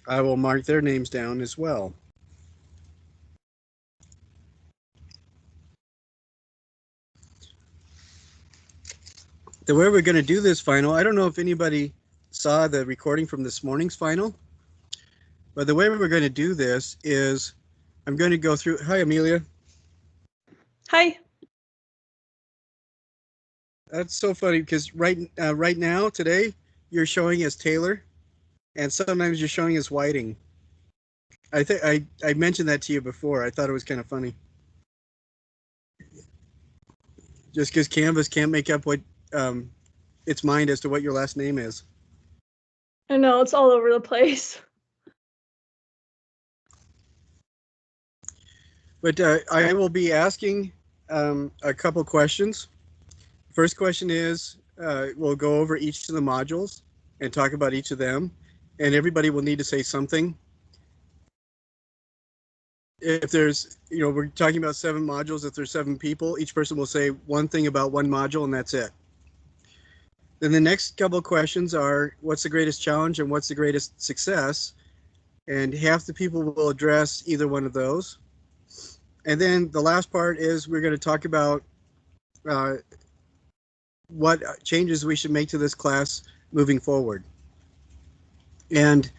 I will mark their names down as well. The way we're going to do this final, I don't know if anybody saw the recording from this morning's final, but the way we're going to do this is I'm going to go through. Hi, Amelia. Hi. That's so funny because right now today you're showing as Taylor, and sometimes you're showing as Whiting. I think I mentioned that to you before. I thought it was kind of funny. Just because Canvas can't make up what its mind as to what your last name is. I know, it's all over the place. But I will be asking a couple questions. First question is we'll go over each of the modules and talk about each of them, and everybody will need to say something. If there's, we're talking about 7 modules. If there's 7 people, each person will say one thing about one module, and that's it. Then the next couple of questions are, what's the greatest challenge and what's the greatest success? And half the people will address either one of those. And then the last part is we're going to talk about what changes we should make to this class moving forward. And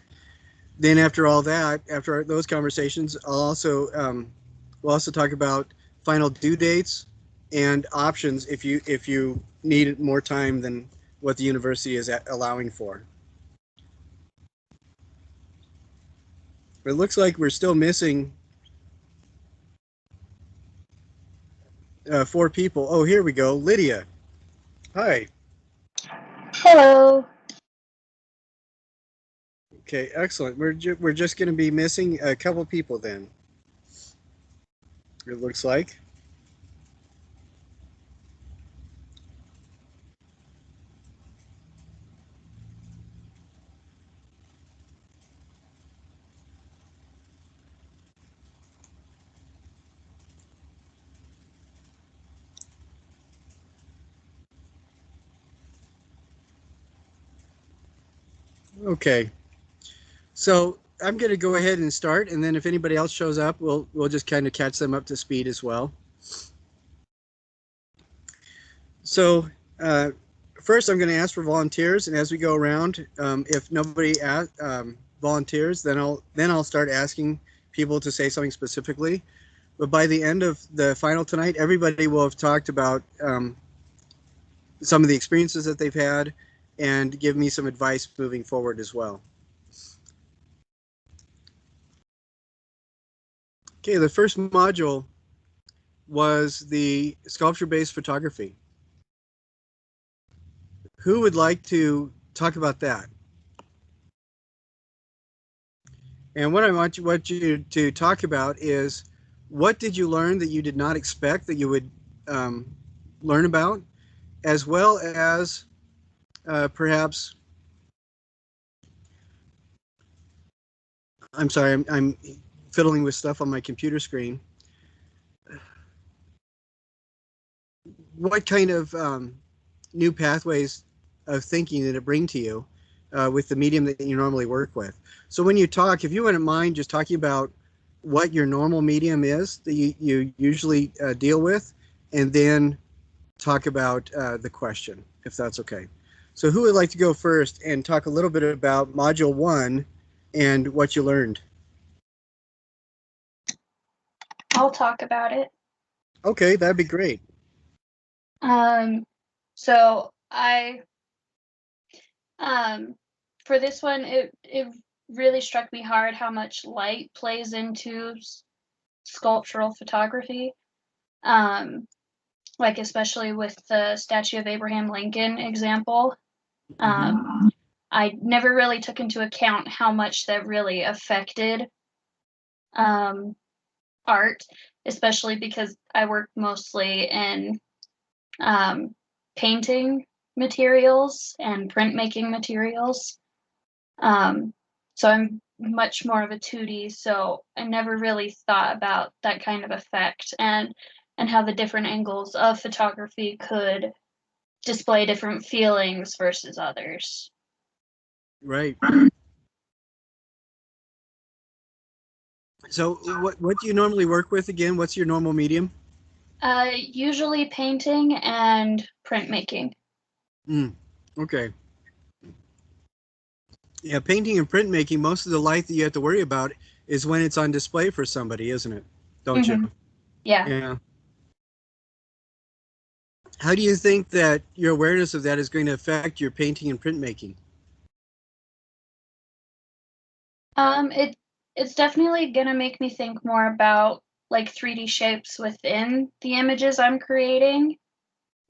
then after all that, after those conversations, we'll also talk about final due dates and options if you need more time than what the university is allowing for. But it looks like we're still missing 4 people. Oh, here we go. Lydia. Hi. Hello. Okay, excellent. We're just going to be missing a couple people then. It looks like. Okay. So I'm going to go ahead and start, and then if anybody else shows up, we'll just kind of catch them up to speed as well. So first, I'm going to ask for volunteers, and as we go around, if nobody volunteers, then I'll start asking people to say something specifically. But by the end of the final tonight, everybody will have talked about some of the experiences that they've had and give me some advice moving forward as well. Okay, the first module was the sculpture-based photography. Who would like to talk about that? And what I want you to talk about is, what did you learn that you did not expect that you would learn about, as well as perhaps, I'm sorry, I'm fiddling with stuff on my computer screen. What kind of new pathways of thinking did it bring to you with the medium that you normally work with? So when you talk, if you wouldn't mind just talking about what your normal medium is that you usually deal with, and then talk about the question, if that's okay. So who would like to go first and talk a little bit about Module 1 and what you learned? I'll talk about it. Okay, that'd be great. So for this one, it really struck me hard how much light plays into sculptural photography. Like especially with the statue of Abraham Lincoln example. I never really took into account how much that really affected art, especially because I work mostly in painting materials and printmaking materials. So I'm much more of a 2D, so I never really thought about that kind of effect and how the different angles of photography could display different feelings versus others. Right. So what do you normally work with again? What's your normal medium? Usually painting and printmaking. Okay. Yeah, painting and printmaking, most of the light that you have to worry about is when it's on display for somebody, isn't it? Don't you? Hmm. Yeah. Yeah. How do you think that your awareness of that is going to affect your painting and printmaking? It's definitely gonna make me think more about like 3D shapes within the images I'm creating,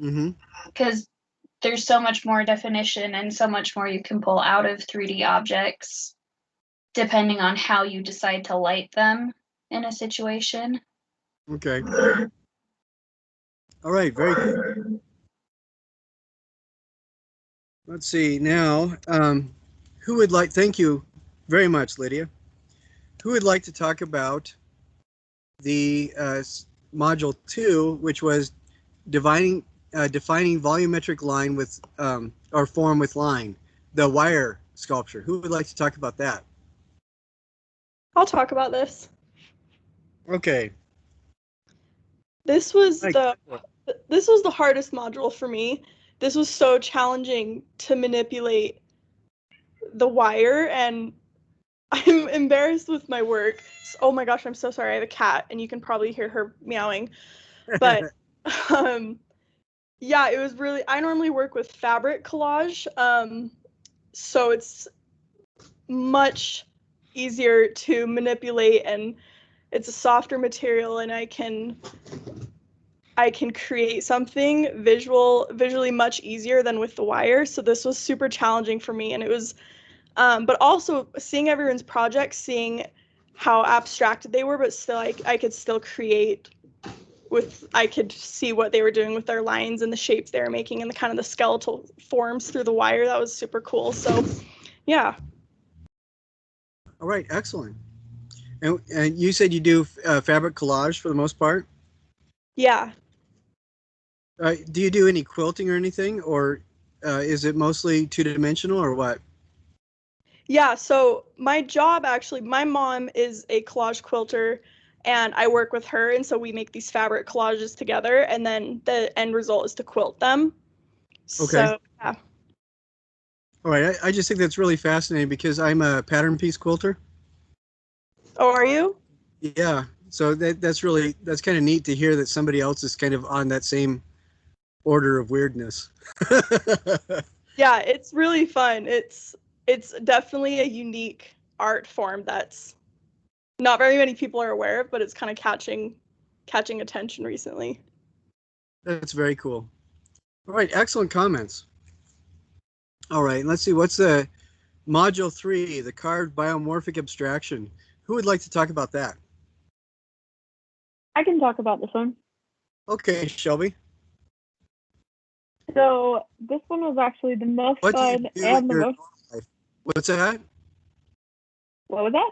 Mm-hmm. because there's so much more definition and so much more you can pull out of 3D objects depending on how you decide to light them in a situation. Okay. All right. Very cool. Let's see now. Who would like? Thank you very much, Lydia. Who would like to talk about the module 2, which was defining volumetric line with or form with line, the wire sculpture? Who would like to talk about that? I'll talk about this. Okay. This was Mike. the hardest module for me. This was so challenging to manipulate the wire, and I'm embarrassed with my work. Oh my gosh, I'm so sorry. I have a cat and you can probably hear her meowing. But um yeah, it was really, I normally work with fabric collage. So it's much easier to manipulate, and it's a softer material, and I can create something visually much easier than with the wire. So this was super challenging for me, and it was but also seeing everyone's projects, seeing how abstracted they were, but still I could still create with, I could see what they were doing with their lines and the shapes they were making and the kind of the skeletal forms through the wire. That was super cool. So yeah. All right. Excellent. And you said you do fabric collage for the most part. Yeah. Do you do any quilting or anything, or is it mostly two-dimensional, or what? Yeah, so my job, actually, my mom is a collage quilter and I work with her, and so we make these fabric collages together, and then the end result is to quilt them. Okay. So yeah. All right. I just think that's really fascinating because I'm a pattern piece quilter. Oh, are you? Yeah. So that's kind of neat to hear that somebody else is kind of on that same order of weirdness. Yeah, it's really fun. It's definitely a unique art form that's not very many people are aware of, but it's kind of catching attention recently. That's very cool. All right. Excellent comments. All right. Let's see. What's the module 3, the carved biomorphic abstraction? Who would like to talk about that? I can talk about this one. Okay, Shelby. So this one was actually the most What do you fun do in and the your most. normal life? What's that? What was that?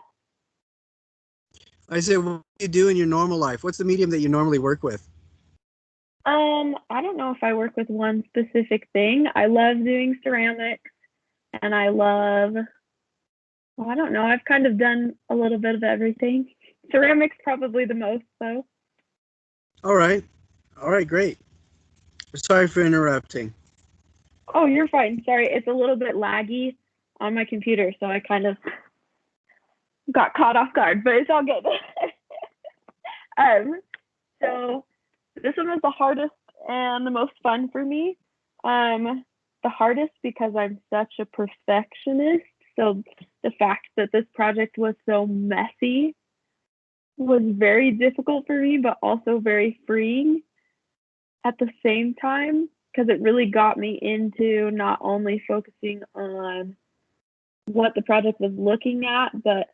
I said, what do you do in your normal life? What's the medium that you normally work with? I don't know if I work with one specific thing. I love doing ceramics, and I love. Well, I don't know. I've kind of done a little bit of everything. Ceramics probably the most, though. All right. All right, great. Sorry for interrupting. Oh, you're fine. Sorry, it's a little bit laggy on my computer, so I kind of got caught off guard, but it's all good. um, so this one was the hardest and the most fun for me. The hardest because I'm such a perfectionist. So the fact that this project was so messy was very difficult for me, but also very freeing at the same time, because it really got me into not only focusing on what the project was looking at, but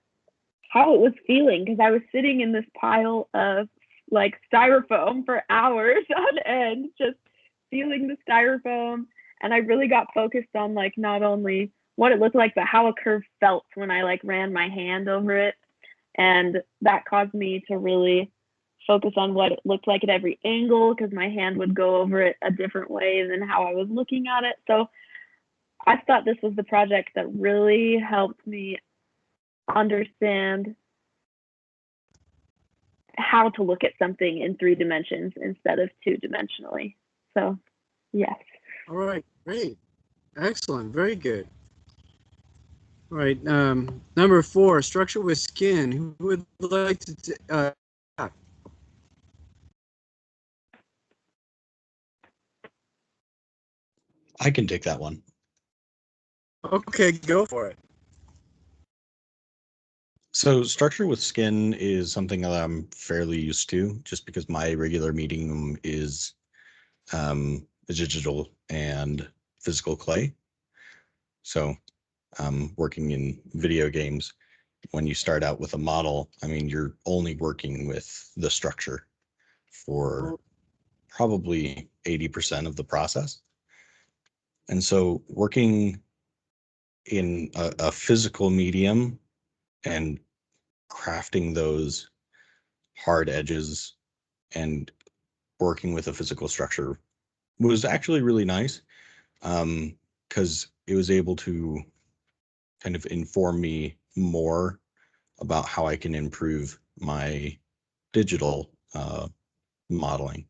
how it was feeling. Because I was sitting in this pile of like styrofoam for hours on end, just feeling the styrofoam. And I really got focused on like not only what it looked like, but how a curve felt when I like ran my hand over it. And that caused me to really focus on what it looked like at every angle, because my hand would go over it a different way than how I was looking at it. So I thought this was the project that really helped me understand how to look at something in 3 dimensions instead of 2-dimensionally. So, yes. All right, great. Excellent, very good. All right, number 4, structure with skin. Who would like to, I can take that one. okay, go for it. So structure with skin is something that I'm fairly used to, just because my regular medium is digital and physical clay. So working in video games, when you start out with a model, I mean, you're only working with the structure for probably 80% of the process. And so working in a physical medium and crafting those hard edges and working with a physical structure was actually really nice, because it was able to kind of inform me more about how I can improve my digital modeling.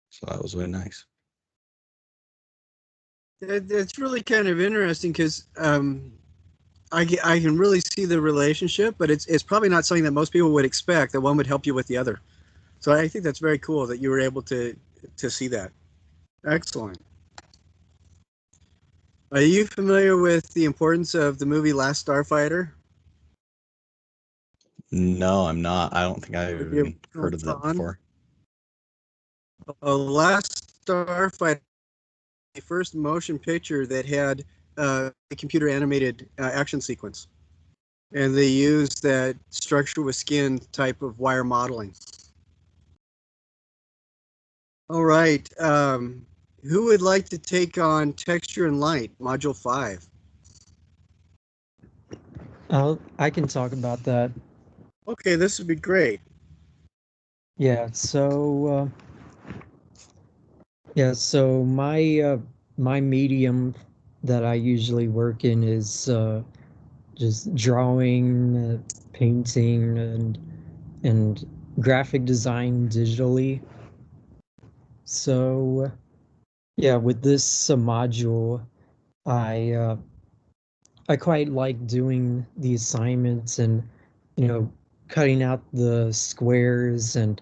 So that was really nice. It's really kind of interesting because I can really see the relationship, but it's probably not something that most people would expect, that one would help you with the other. So I think that's very cool that you were able to see that. Excellent. Are you familiar with the importance of the movie Last Starfighter? No, I'm not. I don't think I've Have you even heard of that Tron? before. Last Starfighter, the first motion picture that had a computer animated action sequence. And they used that structure with skin type of wire modeling. All right. Who would like to take on texture and light, module 5? I can talk about that. Okay, this would be great. Yeah, so my medium that I usually work in is just drawing, painting, and graphic design digitally. So yeah, with this module, I quite like doing the assignments and cutting out the squares and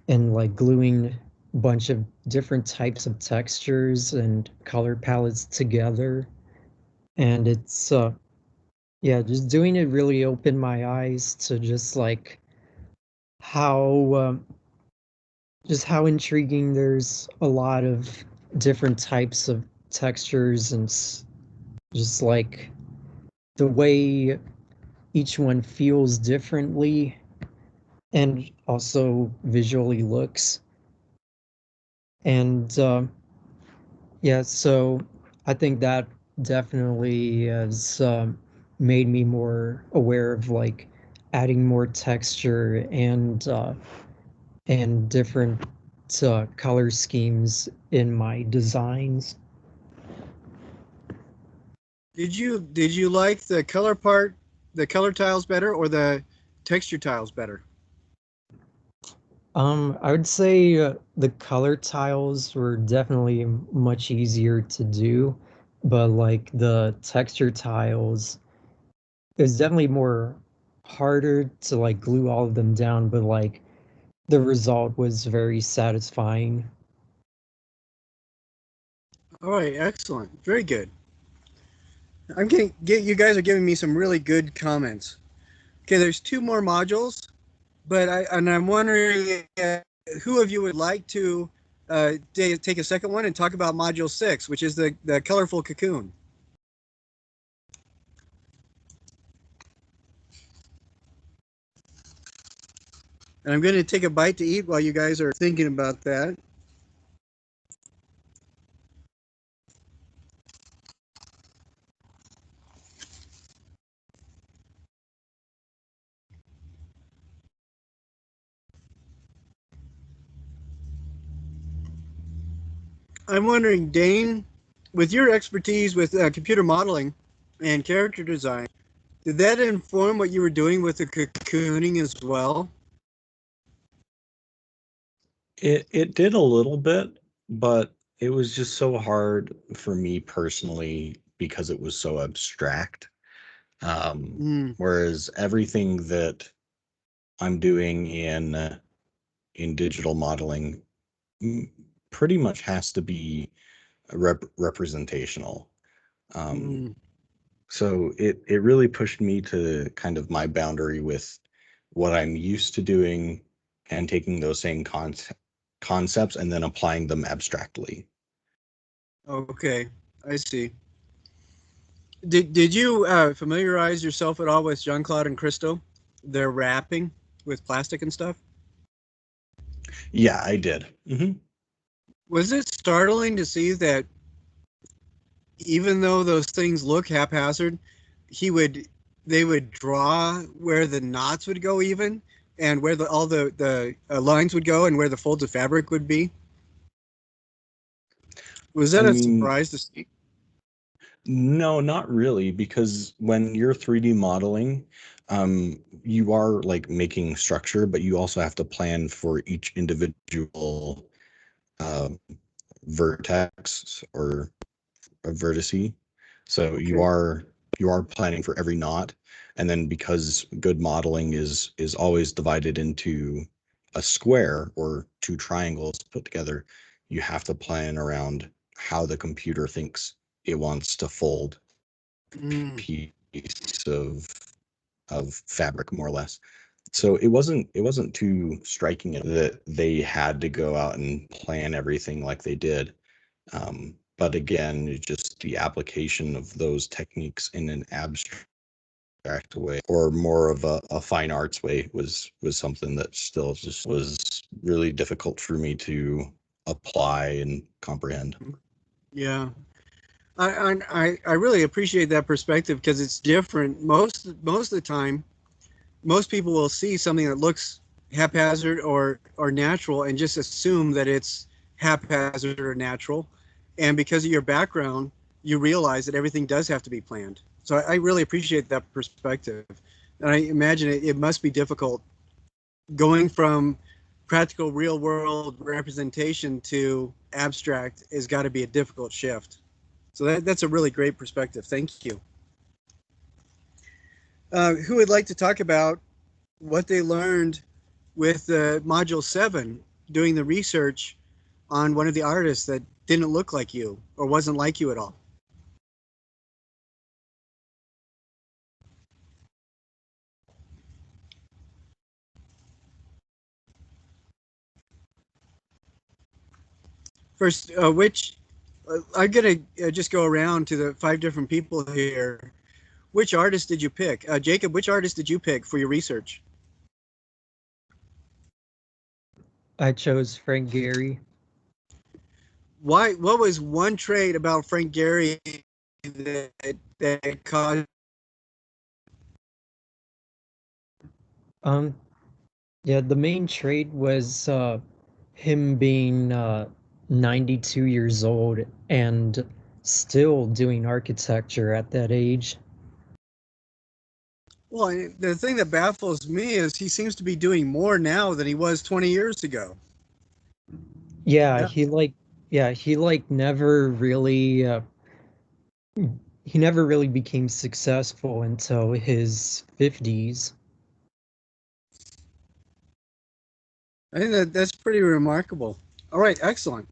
like gluing a bunch of different types of textures and color palettes together. And it's yeah, just doing it really opened my eyes to just like how just how intriguing there's a lot of different types of textures and just like the way each one feels differently and also visually looks. And yeah, so I think that definitely has made me more aware of like adding more texture and different color schemes in my designs. Did you like the color part, the color tiles better, or the texture tiles better? I would say the color tiles were definitely much easier to do, but like the texture tiles, it was definitely more harder to like glue all of them down, but like the result was very satisfying. All right, excellent, very good. I'm getting you guys are giving me some really good comments. Okay, there's 2 more modules, but I'm wondering who of you would like to take a second one and talk about module 6, which is the colorful cocoon. And I'm going to take a bite to eat while you guys are thinking about that. I'm wondering, Dane, with your expertise with computer modeling and character design, did that inform what you were doing with the cocooning as well? It did a little bit, but it was just so hard for me personally because it was so abstract. Mm, Whereas everything that I'm doing in digital modeling mm, pretty much has to be representational. Um, mm, so it really pushed me to kind of my boundary with what I'm used to doing and taking those same concepts and then applying them abstractly. okay, I see. Did you familiarize yourself at all with Jean Claude and Christo? Their wrapping with plastic and stuff. Yeah, I did. Was it startling to see that even though those things look haphazard, he would they would draw where the knots would go even, and where all the lines would go, and where the folds of fabric would be? Was I that a mean, surprise to see? no, not really, because when you're 3D modeling, you are like making structure, but you also have to plan for each individual um, vertex or a vertice. So Okay. you are planning for every knot, and then because good modeling is always divided into a square or two triangles put together, you have to plan around how the computer thinks it wants to fold Mm, piece of fabric more or less. So it wasn't too striking that they had to go out and plan everything like they did. But again, just the application of those techniques in an abstract way or more of a fine arts way was something that still just was really difficult for me to apply and comprehend. yeah. I really appreciate that perspective because it's different. Most of the time, most people will see something that looks haphazard or natural and just assume that it's haphazard or natural. And because of your background, you realize that everything does have to be planned. So I really appreciate that perspective. And I imagine it must be difficult going from practical real world representation to abstract has got to be a difficult shift. So that's a really great perspective. Thank you. Who would like to talk about what they learned with Module 7, doing the research on one of the artists that didn't look like you or wasn't like you at all? First, I'm going to just go around to the 5 different people here. Which artist did you pick? Jacob, which artist did you pick for your research? I chose Frank Gehry. Why? What was one trait about Frank Gehry that caused? Um, yeah, the main trait was him being 92 years old and still doing architecture at that age. Well, the thing that baffles me is he seems to be doing more now than he was 20 years ago. Yeah, Yeah. he never really he never really became successful until his 50s. I think that's pretty remarkable. All right, excellent.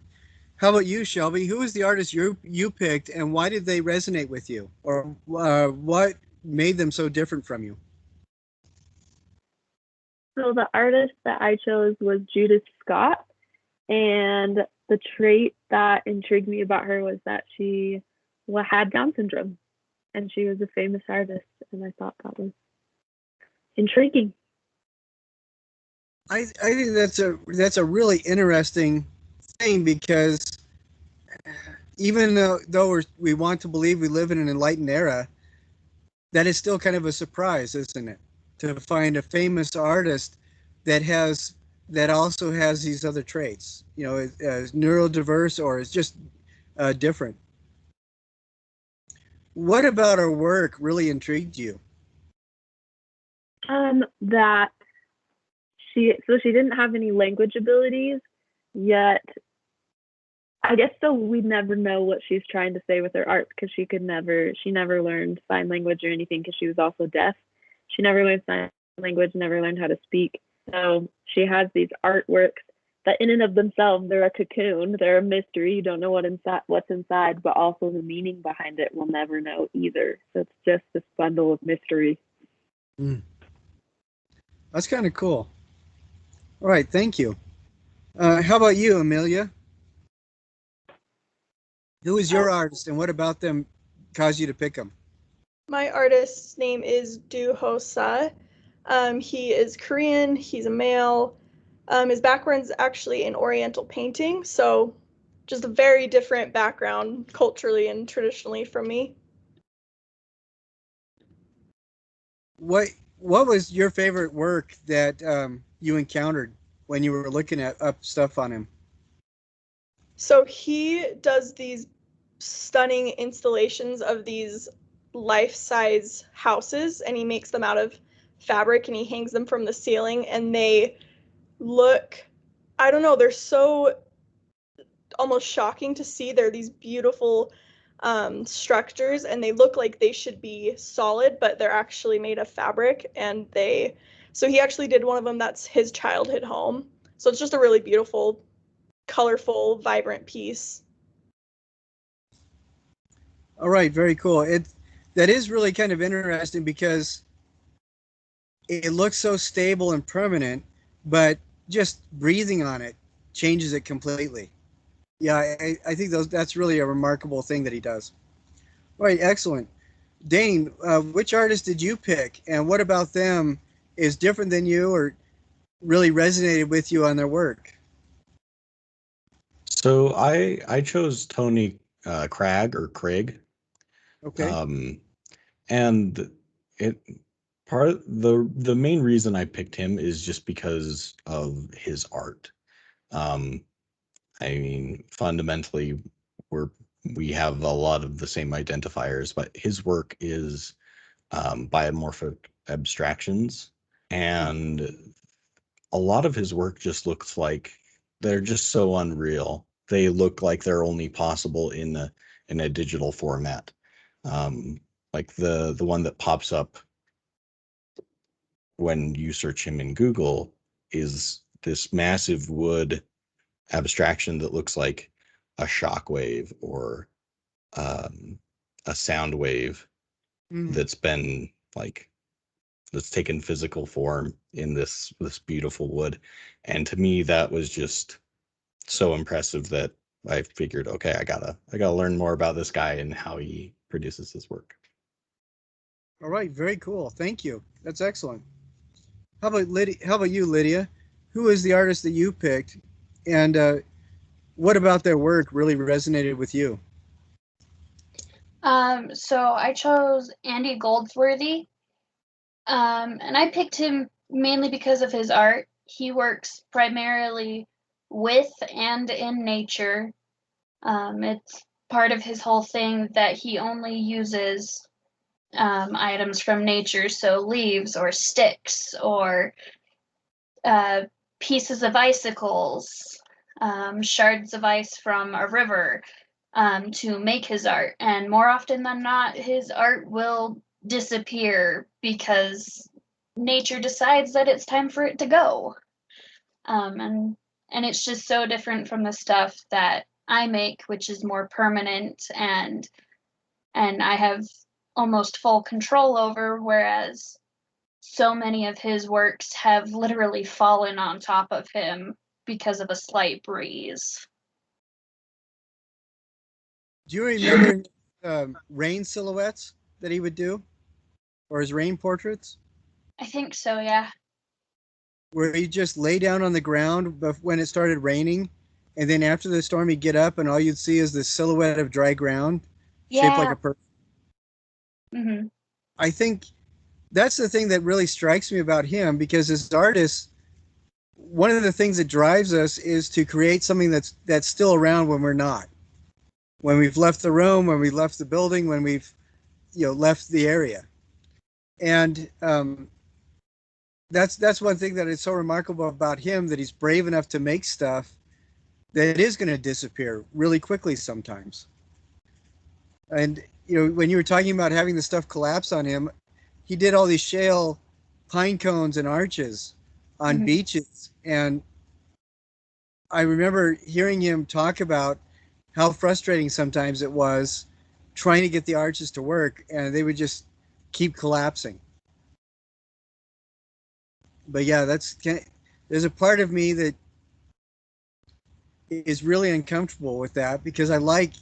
How about you, Shelby? Who was the artist you picked, and why did they resonate with you, or what made them so different from you? So the artist that I chose was Judith Scott, and the trait that intrigued me about her was that she had Down syndrome, and she was a famous artist, and I thought that was intriguing. I think that's a really interesting thing because even though we want to believe we live in an enlightened era, that is still kind of a surprise, isn't it? To find a famous artist that has that also has these other traits, is neurodiverse or is just different. What about her work really intrigued you? That she didn't have any language abilities, yet I guess still we'd never know what she's trying to say with her art because she never learned sign language or anything because she was also deaf. She never learned sign language, never learned how to speak. So she has these artworks that in and of themselves, they're a cocoon, they're a mystery. You don't know what's inside, but also the meaning behind it we'll never know either. So it's just this bundle of mystery. Mm. That's kind of cool. All right, thank you. How about you, Amelia? Who is your artist, and what about them caused you to pick them? My artist's name is Do Ho Sa. He is Korean. He's a male. His background's actually in Oriental painting, so just a very different background culturally and traditionally from me. What was your favorite work that you encountered when you were looking up stuff on him? So he does these stunning installations of these life-size houses, and he makes them out of fabric and he hangs them from the ceiling, and they look, I don't know, they're so almost shocking to see. They're these beautiful structures, and they look like they should be solid, but they're actually made of fabric. And so he actually did one of them that's his childhood home. So it's just a really beautiful, colorful, vibrant piece. All right, very cool. That is really kind of interesting because it looks so stable and permanent, but just breathing on it changes it completely. Yeah, I think that's really a remarkable thing that he does. All right, excellent. Dane, which artist did you pick, and what about them is different than you or really resonated with you on their work? So I chose Tony Cragg or Craig. Okay. And it the main reason I picked him is just because of his art. I mean, fundamentally, we have a lot of the same identifiers, but his work is biomorphic abstractions, and a lot of his work just looks like they're just so unreal. They look like they're only possible in a digital format. Like the one that pops up when you search him in Google is this massive wood abstraction that looks like a shock wave or a sound wave that's been that's taken physical form in this beautiful wood. And to me, that was just so impressive that I figured, okay, I gotta learn more about this guy and how he produces his work. All right, very cool. Thank you. That's excellent. How about Lydia? How about you, Lydia? Who is the artist that you picked, and what about their work really resonated with you? So I chose Andy Goldsworthy. And I picked him mainly because of his art. He works primarily with and in nature. It's part of his whole thing that he only uses items from nature, so leaves or sticks or pieces of icicles, shards of ice from a river to make his art. And more often than not, his art will disappear because nature decides that it's time for it to go. And it's just so different from the stuff that I make, which is more permanent and I have almost full control over, whereas so many of his works have literally fallen on top of him because of a slight breeze. Do you remember rain silhouettes that he would do, or his rain portraits, I think so, yeah. where he'd just lay down on the ground when it started raining, and then after the storm he'd get up and all you'd see is this silhouette of dry ground shaped like Yeah. a person? Mm-hmm. I think that's the thing that really strikes me about him, because as artists, one of the things that drives us is to create something that's still around when we're not, when we've left the room, when we left the building, when we've left the area. And that's one thing that is so remarkable about him, that he's brave enough to make stuff that is going to disappear really quickly sometimes. And you know, when you were talking about having the stuff collapse on him, he did all these shale pine cones and arches on beaches, and I remember hearing him talk about how frustrating sometimes it was trying to get the arches to work, and they would just keep collapsing. But yeah, there's a part of me that is really uncomfortable with that because I like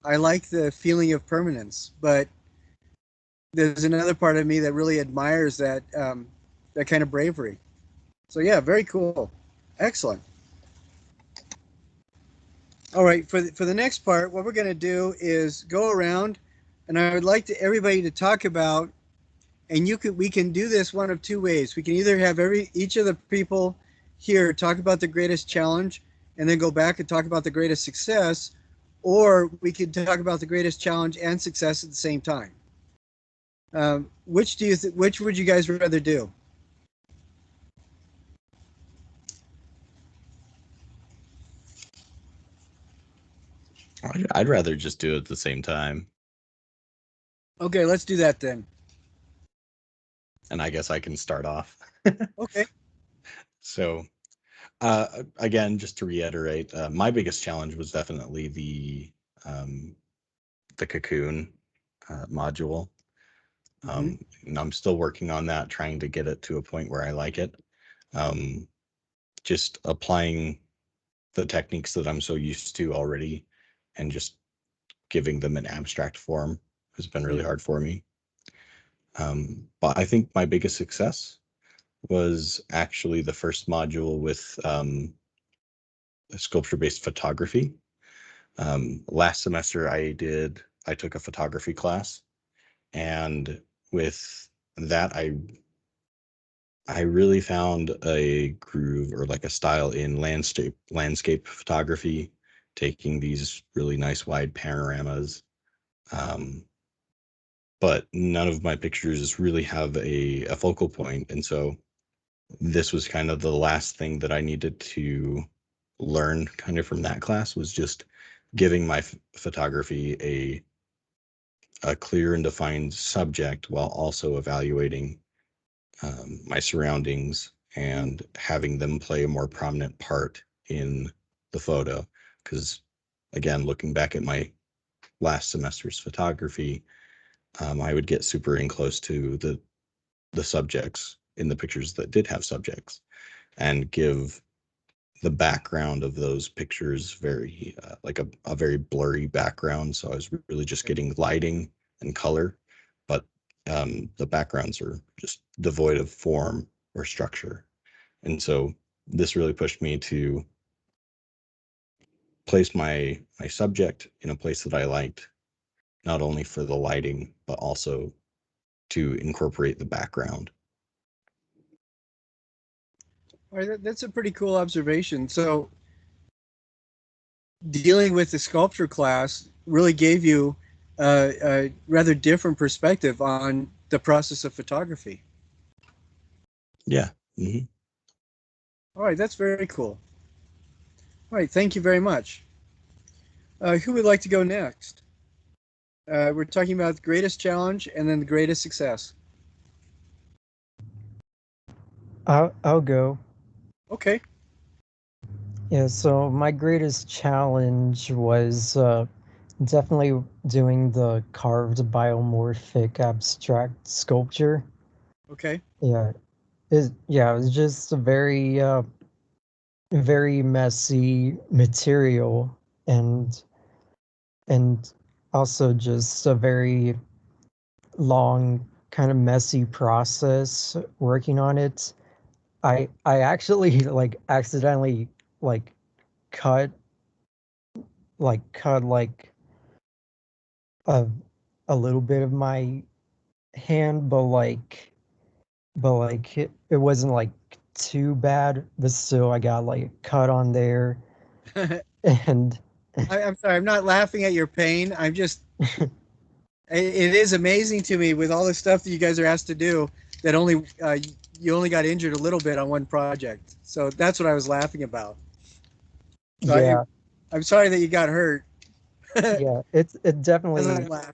the feeling of permanence, but there's another part of me that really admires that that kind of bravery. So yeah, very cool, excellent. All right, for the next part, what we're going to do is go around, and I would like everybody to talk about, and we can do this one of two ways. We can either have each of the people here talk about the greatest challenge, and then go back and talk about the greatest success, or we could talk about the greatest challenge and success at the same time. Which would you guys rather do? I'd rather just do it at the same time. Okay, let's do that then. And I guess I can start off. Okay. So, again, just to reiterate, my biggest challenge was definitely the cocoon module. And I'm still working on that, trying to get it to a point where I like it. Just applying the techniques that I'm so used to already and just giving them an abstract form has been really hard for me. But I think my biggest success was actually the first module with sculpture-based photography. Last semester I took a photography class, and with that I really found a groove or like a style in landscape photography, taking these really nice wide panoramas. But none of my pictures really have a focal point. And so this was kind of the last thing that I needed to learn kind of from that class, was just giving my photography a clear and defined subject while also evaluating my surroundings and having them play a more prominent part in the photo. Because again, looking back at my last semester's photography, I would get super in close to the subjects in the pictures that did have subjects, and give the background of those pictures very like a very blurry background. So I was really just getting lighting and color, but the backgrounds are just devoid of form or structure. And so this really pushed me to place my subject in a place that I liked, not only for the lighting, but also to incorporate the background. All right, that's a pretty cool observation. So dealing with the sculpture class really gave you a rather different perspective on the process of photography. Yeah. All right, that's very cool. All right, thank you very much. Who would like to go next? We're talking about the greatest challenge and then the greatest success. I'll go. Okay. Yeah, so my greatest challenge was definitely doing the carved biomorphic abstract sculpture. Okay. Yeah. It was just a very messy material, and also just a very long, kind of messy process working on it. I actually like accidentally like cut a little bit of my hand, but it wasn't like too bad, but still I got like cut on there. And I'm sorry, I'm not laughing at your pain. I'm just it is amazing to me with all the stuff that you guys are asked to do that you only got injured a little bit on one project. So that's what I was laughing about. So Yeah, I'm sorry that you got hurt. yeah, it definitely, Doesn't laugh.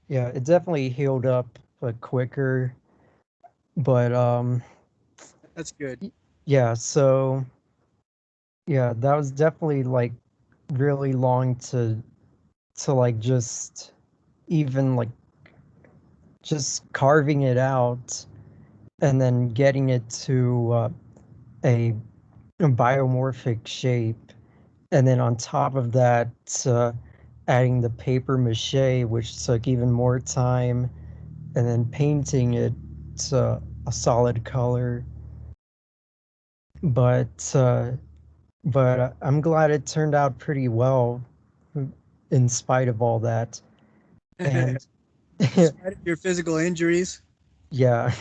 yeah, it definitely healed up quicker. But That's good. yeah, so yeah, that was definitely like really long to like just even like just carving it out and then getting it to a biomorphic shape, and then on top of that, adding the paper mache, which took even more time, and then painting it to a solid color. But I'm glad it turned out pretty well, in spite of all that. And Despite your physical injuries. yeah,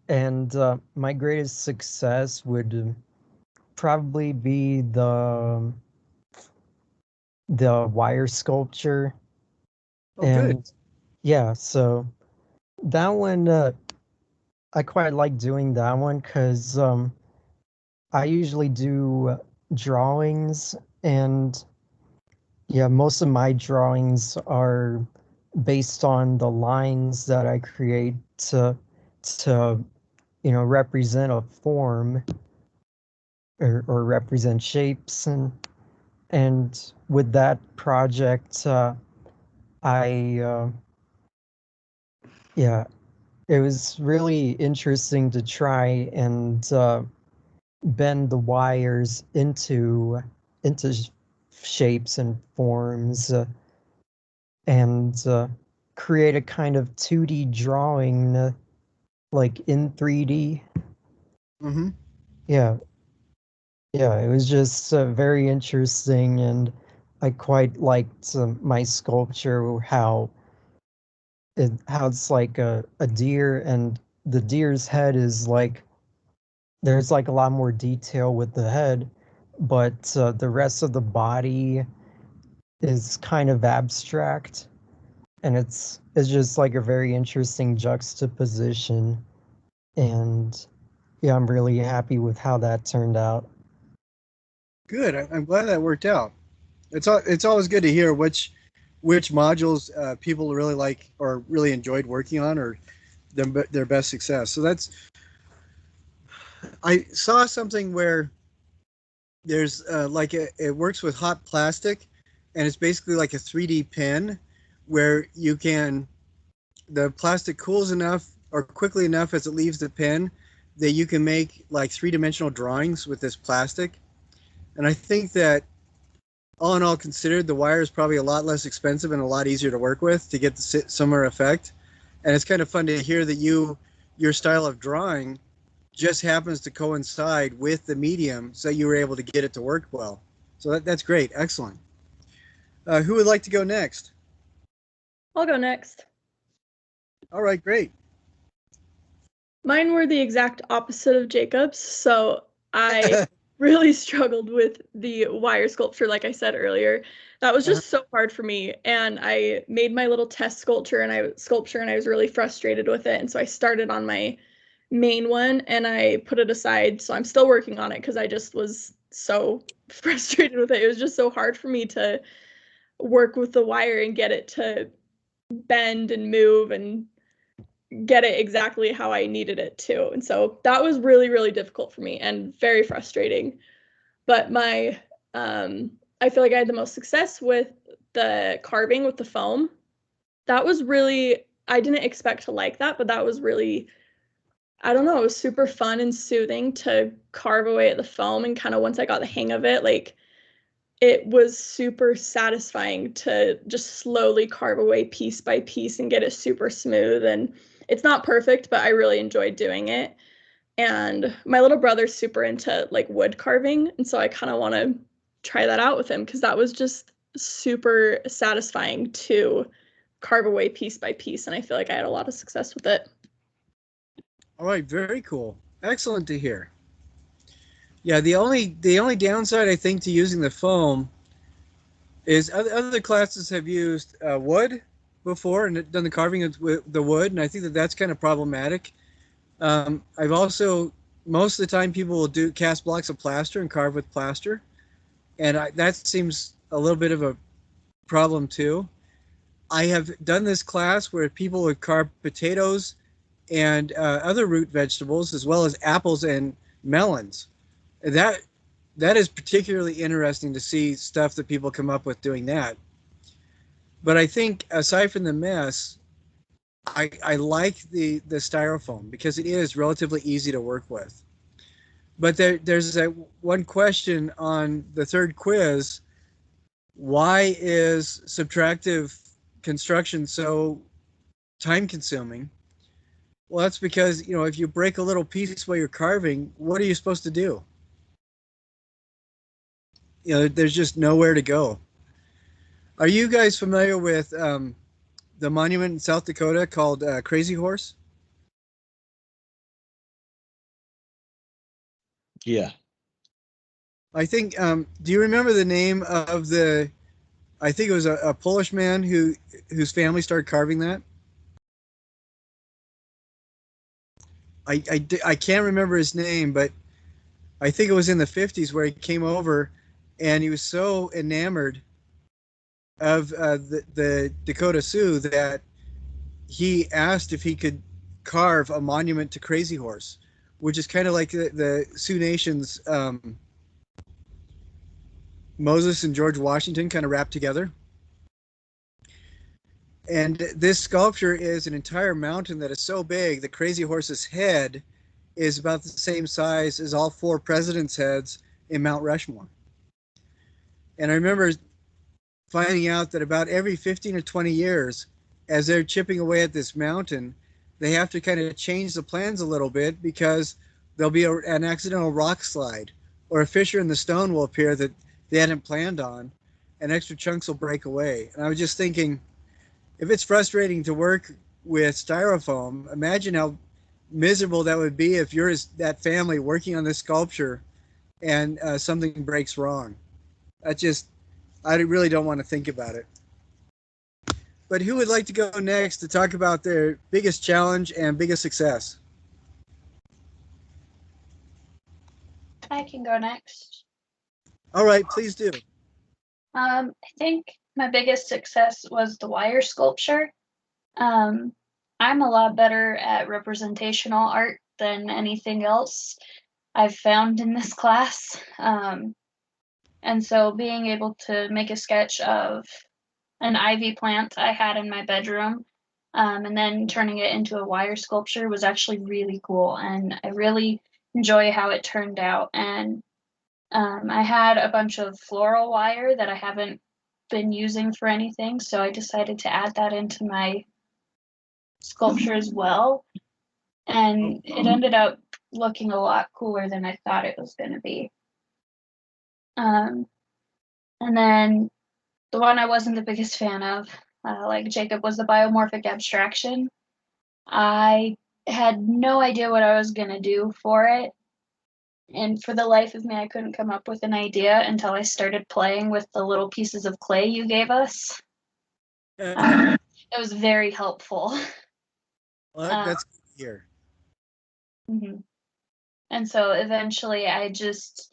and my greatest success would probably be the wire sculpture. Oh, good. And yeah, so that one, I quite like doing that one because I usually do drawings, and yeah, most of my drawings are based on the lines that I create to represent a form, or represent shapes. And with that project, I yeah, it was really interesting to try and bend the wires into shapes and forms, and create a kind of 2D drawing, like in 3D. Mm-hmm. Yeah, yeah, it was just very interesting, and I quite liked my sculpture, how it's like a deer, and the deer's head is like, there's like a lot more detail with the head, but the rest of the body is kind of abstract, and it's just like a very interesting juxtaposition. And yeah, I'm really happy with how that turned out. Good. I'm glad that worked out. It's always good to hear which modules people really like or really enjoyed working on, or their best success. So that's, I saw something where there's it works with hot plastic, and it's basically like a 3D pen where you can, the plastic cools enough or quickly enough as it leaves the pen that you can make like three-dimensional drawings with this plastic. And I think that all in all considered, the wire is probably a lot less expensive and a lot easier to work with to get the similar effect. And it's kind of fun to hear that your style of drawing just happens to coincide with the medium, so you were able to get it to work well. So that's great. Excellent. Who would like to go next? I'll go next. All right, great. Mine were the exact opposite of Jacob's, so I really struggled with the wire sculpture, like I said earlier. That was just so hard for me, and I made my little test sculpture, and I was really frustrated with it, and so I started on my main one and I put it aside. So I'm still working on it because I just was so frustrated with it. It was just so hard for me to work with the wire and get it to bend and move and get it exactly how I needed it to. And so that was really, really difficult for me and very frustrating. But I feel like I had the most success with the carving with the foam. That was really, I didn't expect to like that, but that was really, I don't know, it was super fun and soothing to carve away at the foam. And kind of once I got the hang of it, like it was super satisfying to just slowly carve away piece by piece and get it super smooth. And it's not perfect, but I really enjoyed doing it. And my little brother's super into like wood carving. And so I kind of want to try that out with him because that was just super satisfying to carve away piece by piece. And I feel like I had a lot of success with it. All right, very cool. Excellent to hear. Yeah, the only downside I think to using the foam is other classes have used wood before and done the carving with the wood, and I think that that's kind of problematic. I've also, most of the time people will do cast blocks of plaster and carve with plaster, And that seems a little bit of a problem too. I have done this class where people would carve potatoes and other root vegetables, as well as apples and melons. That is particularly interesting to see stuff that people come up with doing that. But I think aside from the mess, I like the styrofoam because it is relatively easy to work with. But there's that one question on the third quiz: why is subtractive construction so time consuming? Well, that's because, if you break a little piece while you're carving, what are you supposed to do? There's just nowhere to go. Are you guys familiar with the monument in South Dakota called Crazy Horse? Yeah. I think, do you remember the name of I think it was a Polish man whose family started carving that? I can't remember his name, but I think it was in the 50s where he came over and he was so enamored of the Dakota Sioux that he asked if he could carve a monument to Crazy Horse, which is kind of like the Sioux Nation's Moses and George Washington kind of wrapped together. And this sculpture is an entire mountain that is so big that Crazy Horse's head is about the same size as all 4 presidents' heads in Mount Rushmore. And I remember finding out that about every 15 or 20 years, as they're chipping away at this mountain, they have to kind of change the plans a little bit because there'll be an accidental rock slide, or a fissure in the stone will appear that they hadn't planned on, and extra chunks will break away. And I was just thinking, if it's frustrating to work with styrofoam, imagine how miserable that would be if you're that family working on this sculpture and something breaks wrong. I really don't want to think about it. But who would like to go next to talk about their biggest challenge and biggest success? I can go next. All right, please do. I think my biggest success was the wire sculpture. I'm a lot better at representational art than anything else I've found in this class. And so being able to make a sketch of an ivy plant I had in my bedroom, and then turning it into a wire sculpture was actually really cool. And I really enjoy how it turned out. And I had a bunch of floral wire that I haven't been using for anything, so I decided to add that into my sculpture as well. And it ended up looking a lot cooler than I thought it was going to be. And then the one I wasn't the biggest fan of, like Jacob, was the biomorphic abstraction. I had no idea what I was going to do for it. And for the life of me, I couldn't come up with an idea until I started playing with the little pieces of clay you gave us. It was very helpful. Well, that's good to hear. Mm-hmm. And so eventually I just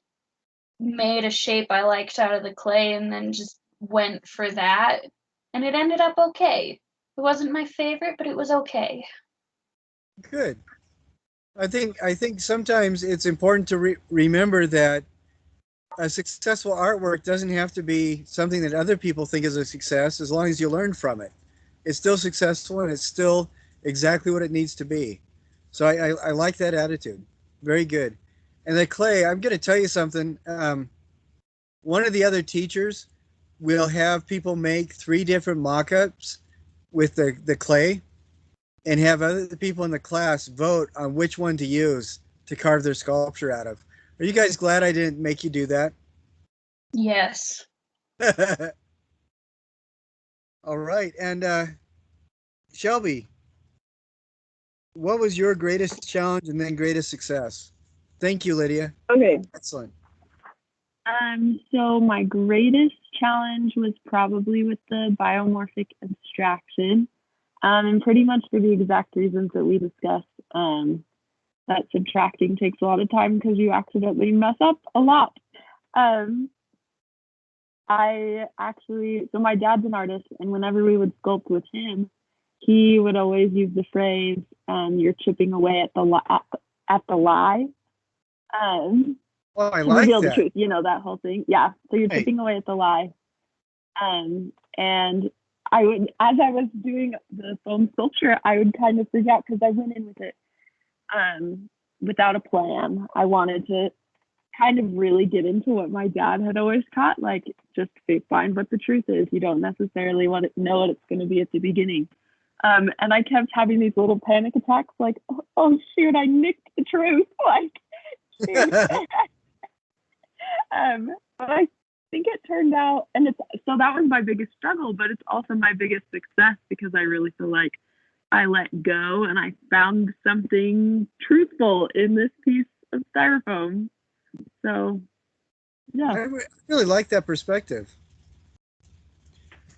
made a shape I liked out of the clay and then just went for that. And it ended up okay. It wasn't my favorite, but it was okay. Good. I think sometimes it's important to remember that a successful artwork doesn't have to be something that other people think is a success, as long as you learn from it. It's still successful and it's still exactly what it needs to be. So I like that attitude. Very good. And the clay, I'm going to tell you something. One of the other teachers will have people make 3 different mock-ups with the clay, and have other people in the class vote on which one to use to carve their sculpture out of. Are you guys glad I didn't make you do that? Yes. All right. And Shelby, what was your greatest challenge and then greatest success? Thank you, Lydia. Okay. Excellent. So my greatest challenge was probably with the biomorphic abstraction. And pretty much for the exact reasons that we discussed, that subtracting takes a lot of time because you accidentally mess up a lot. so my dad's an artist, and whenever we would sculpt with him, he would always use the phrase, "You're chipping away at the lie." Oh, I To like reveal the that. truth, that whole thing. Yeah. So you're Right. chipping away at the lie. And I would, as I was doing the foam sculpture, I would kind of freak out because I went in with it without a plan. I wanted to kind of really get into what my dad had always taught, like just find what the truth is. You don't necessarily want to know what it's going to be at the beginning. And I kept having these little panic attacks, like, oh shoot, I nicked the truth. Like, shoot. But I think it turned out, and so that was my biggest struggle, but it's also my biggest success because I really feel like I let go and I found something truthful in this piece of styrofoam. So, yeah. I really like that perspective.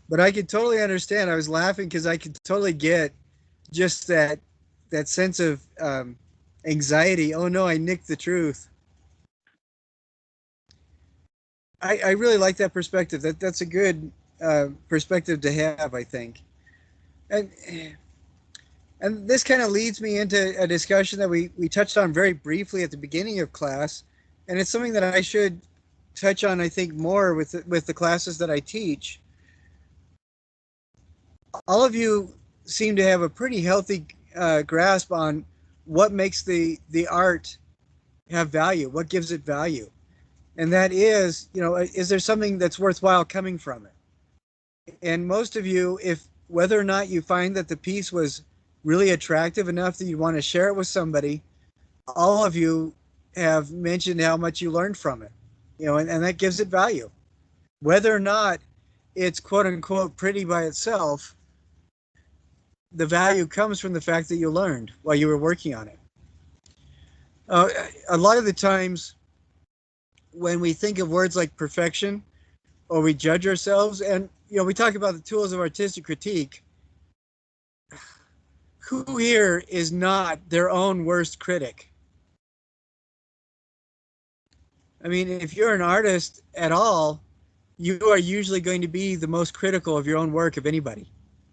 But I could totally understand. I was laughing because I could totally get just that sense of anxiety. Oh no, I nicked the truth. I really like that perspective. That's a good perspective to have, I think. And this kind of leads me into a discussion that we touched on very briefly at the beginning of class, and it's something that I should touch on, I think, more with the classes that I teach. All of you seem to have a pretty healthy grasp on what makes the art have value, what gives it value. And that is, is there something that's worthwhile coming from it? And most of you, whether or not you find that the piece was really attractive enough that you want to share it with somebody, all of you have mentioned how much you learned from it, and that gives it value. Whether or not it's quote unquote pretty by itself, the value comes from the fact that you learned while you were working on it. A lot of the times when we think of words like perfection, or we judge ourselves, and we talk about the tools of artistic critique, who here is not their own worst critic? I mean, if you're an artist at all, you are usually going to be the most critical of your own work of anybody.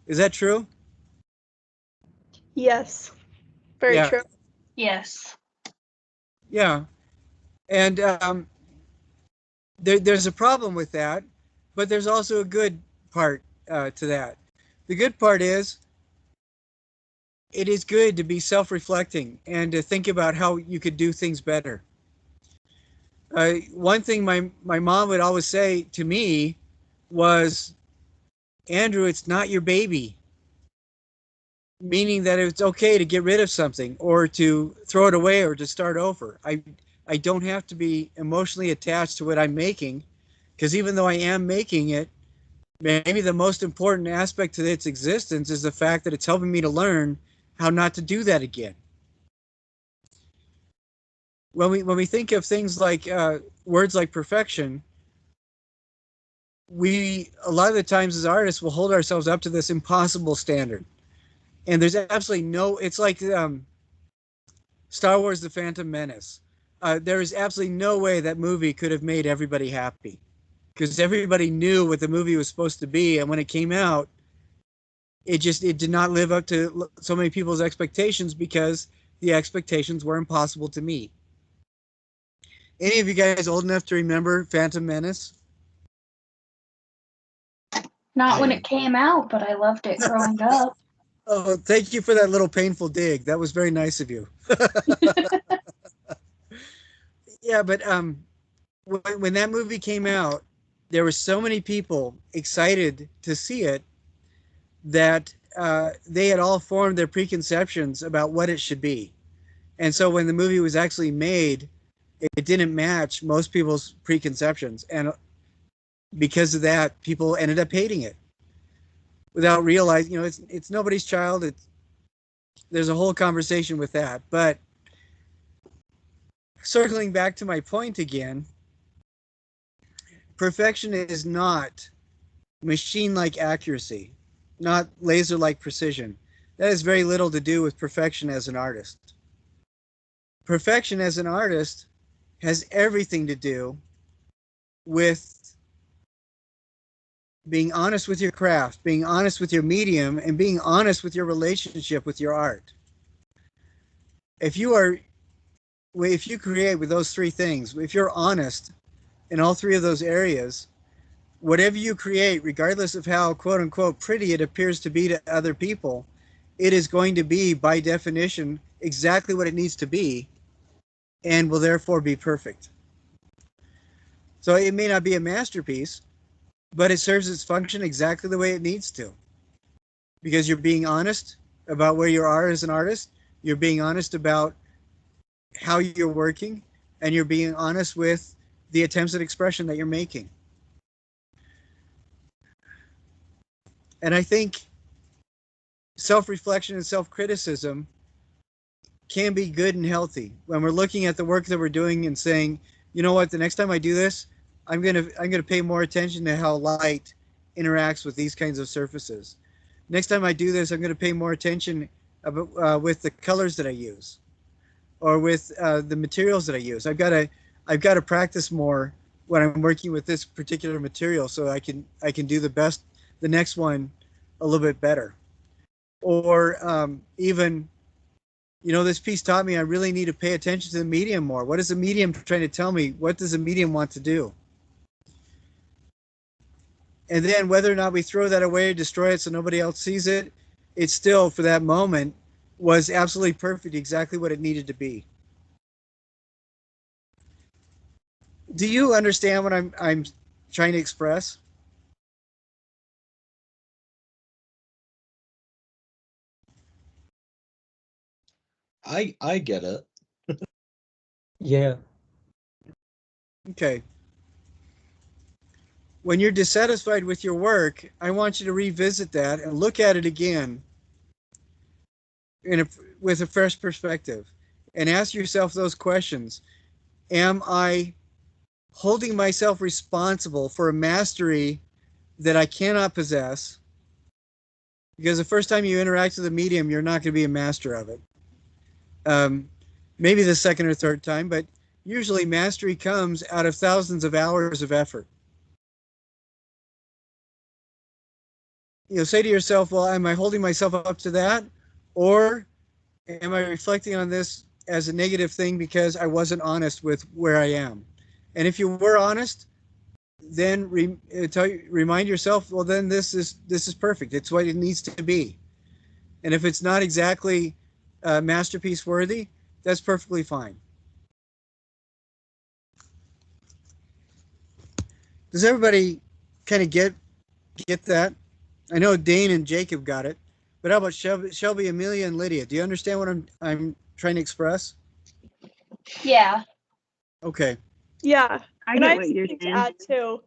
Is that true? Yes. Very Yeah. true. Yes. Yeah. And there's a problem with that, but there's also a good part to that. The good part is it is good to be self-reflecting and to think about how you could do things better. One thing my mom would always say to me was, Andrew, it's not your baby. Meaning that it's okay to get rid of something or to throw it away or to start over. I don't have to be emotionally attached to what I'm making, because even though I am making it, maybe the most important aspect to its existence is the fact that it's helping me to learn how not to do that again. When we think of things like words like perfection, we a lot of the times as artists will hold ourselves up to this impossible standard. And there's absolutely no, it's like Star Wars The Phantom Menace. There is absolutely no way that movie could have made everybody happy, because everybody knew what the movie was supposed to be, and when it came out, it did not live up to so many people's expectations because the expectations were impossible to meet. Any of you guys old enough to remember Phantom Menace? Not when it came out, but I loved it growing up. Oh, thank you for that little painful dig. That was very nice of you. Yeah, but when that movie came out, there were so many people excited to see it that they had all formed their preconceptions about what it should be. And so when the movie was actually made, it didn't match most people's preconceptions. And because of that, people ended up hating it without realizing, it's nobody's child. There's a whole conversation with that. But circling back to my point again, perfection is not machine-like accuracy, not laser-like precision. That has very little to do with perfection as an artist. Perfection as an artist has everything to do with being honest with your craft, being honest with your medium, and being honest with your relationship with your art. If you create with those three things, if you're honest in all three of those areas, whatever you create, regardless of how quote unquote pretty it appears to be to other people, it is going to be by definition exactly what it needs to be and will therefore be perfect. So it may not be a masterpiece, but it serves its function exactly the way it needs to. Because you're being honest about where you are as an artist, you're being honest about how you're working, and you're being honest with the attempts at expression that you're making. And I think self-reflection and self-criticism can be good and healthy when we're looking at the work that we're doing and saying, you know what, the next time I do this, I'm gonna pay more attention to how light interacts with these kinds of surfaces. Next time I do this, I'm gonna pay more attention about, with the colors that I use, or with the materials that I use. I've got to practice more when I'm working with this particular material, so I can do the next one a little bit better. Or even, you know, this piece taught me I really need to pay attention to the medium more. What is the medium trying to tell me? What does the medium want to do? And then whether or not we throw that away or destroy it so nobody else sees it, it still, for that moment, was absolutely perfect, exactly what it needed to be. Do you understand what I'm trying to express? I get it. Yeah. Okay. When you're dissatisfied with your work, I want you to revisit that and look at it again with a fresh perspective, and ask yourself those questions. Am I holding myself responsible for a mastery that I cannot possess? Because the first time you interact with a medium, you're not going to be a master of it. Maybe the second or third time, but usually mastery comes out of thousands of hours of effort. You know, say to yourself, well, am I holding myself up to that? Or am I reflecting on this as a negative thing because I wasn't honest with where I am? And if you were honest, then remind yourself, well, then this is perfect. It's what it needs to be. And if it's not exactly masterpiece worthy, that's perfectly fine. Does everybody kind of get that? I know Dane and Jacob got it, but how about Shelby, Amelia, and Lydia? Do you understand what I'm trying to express? Yeah. Okay. Yeah. I And get I have what you're something to saying. add too.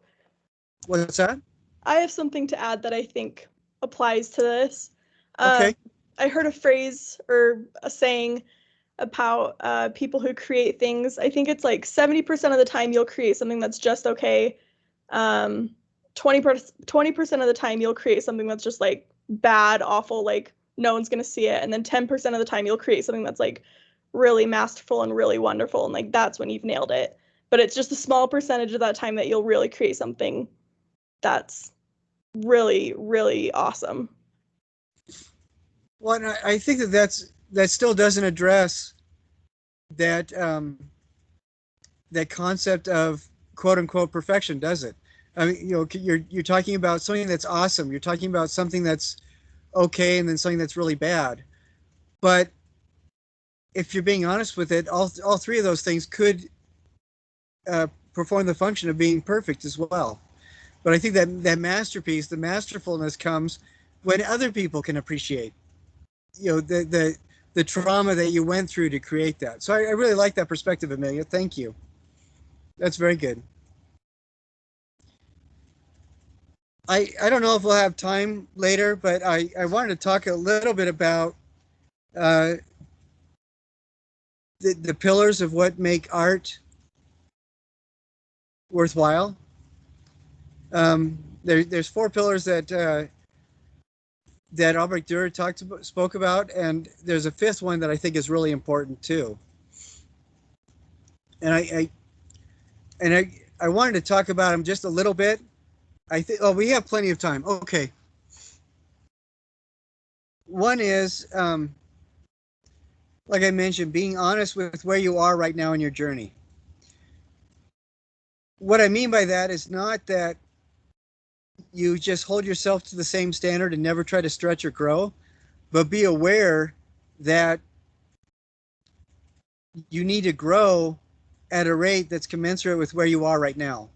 What's that? I have something to add that I think applies to this. Okay. I heard a phrase or a saying about people who create things. I think it's like 70% of the time you'll create something that's just okay. 20% of the time you'll create something that's just like bad, awful, like no one's gonna see it. And then 10% of the time you'll create something that's like really masterful and really wonderful. And like that's when you've nailed it. But it's just a small percentage of that time that you'll really create something that's really, really awesome. Well, I think that still doesn't address that that concept of quote unquote perfection, does it? I mean, you know, you're talking about something that's awesome. You're talking about something that's okay, and then something that's really bad. But if you're being honest with it, all three of those things could perform the function of being perfect as well. But I think that masterpiece, the masterfulness, comes when other people can appreciate, you know, the trauma that you went through to create that. So I really like that perspective, Amelia. Thank you. That's very good. I don't know if we'll have time later, but I wanted to talk a little bit about the pillars of what make art worthwhile. There's four pillars that Albrecht Dürer spoke about, and there's a fifth one that I think is really important too. And I wanted to talk about them just a little bit, I think, oh, we have plenty of time. Okay. One is, like I mentioned, being honest with where you are right now in your journey. What I mean by that is not that you just hold yourself to the same standard and never try to stretch or grow, but be aware that you need to grow at a rate that's commensurate with where you are right now.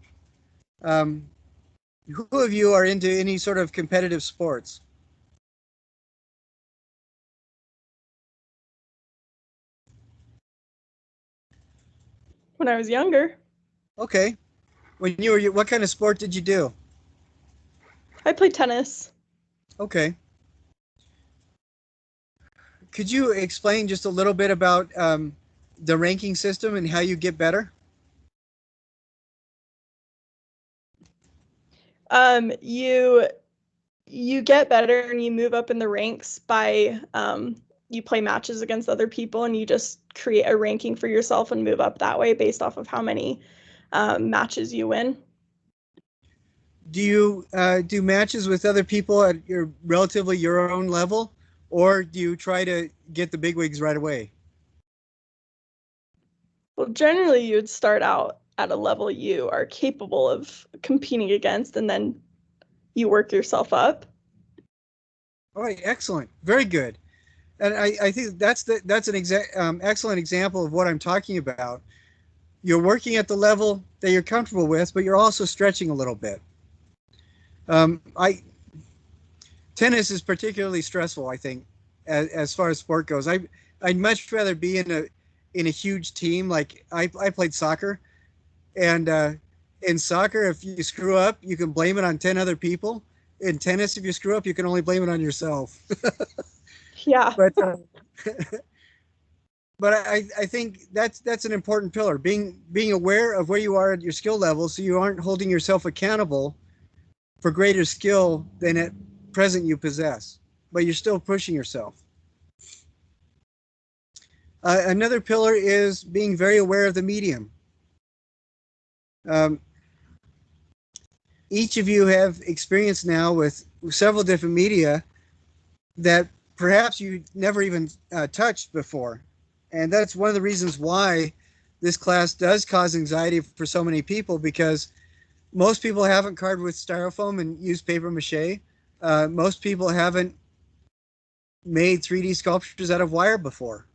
Who of you are into any sort of competitive sports? When I was younger, Okay. When you were, what kind of sport did you do? I played tennis. Okay. Could you explain just a little bit about the ranking system and how you get better? You get better and you move up in the ranks by you play matches against other people and you just create a ranking for yourself and move up that way based off of how many matches you win. Do you do matches with other people at your relatively your own level, or do you try to get the bigwigs right away? Well, generally you would start out at a level you are capable of competing against and then you work yourself up. All right, excellent, very good. And I think that's an excellent example of what I'm talking about. You're working at the level that you're comfortable with, but you're also stretching a little bit. Tennis is particularly stressful, I think, as far as sport goes. I'd much rather be in a huge team. Like I played soccer, and in soccer, if you screw up, you can blame it on 10 other people. In tennis, if you screw up, you can only blame it on yourself. Yeah. But I think that's an important pillar, being aware of where you are at your skill level, so you aren't holding yourself accountable for greater skill than at present you possess, but you're still pushing yourself. Another pillar is being very aware of the medium. Each of you have experience now with several different media that perhaps you never even touched before. And that's one of the reasons why this class does cause anxiety for so many people, because most people haven't carved with styrofoam and used paper mache. Most people haven't made 3D sculptures out of wire before.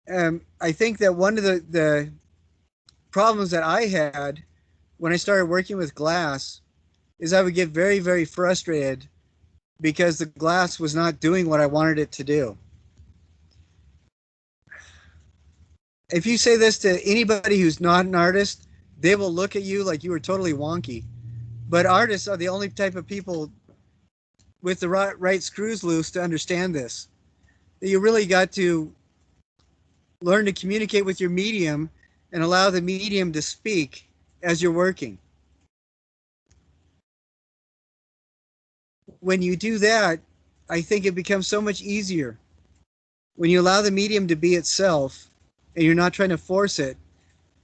I think that one of the problems that I had when I started working with glass is I would get very, very frustrated because the glass was not doing what I wanted it to do. If you say this to anybody who's not an artist, they will look at you like you were totally wonky. But artists are the only type of people with the right screws loose to understand this. You really got to learn to communicate with your medium and allow the medium to speak as you're working. When you do that, I think it becomes so much easier. When you allow the medium to be itself and you're not trying to force it,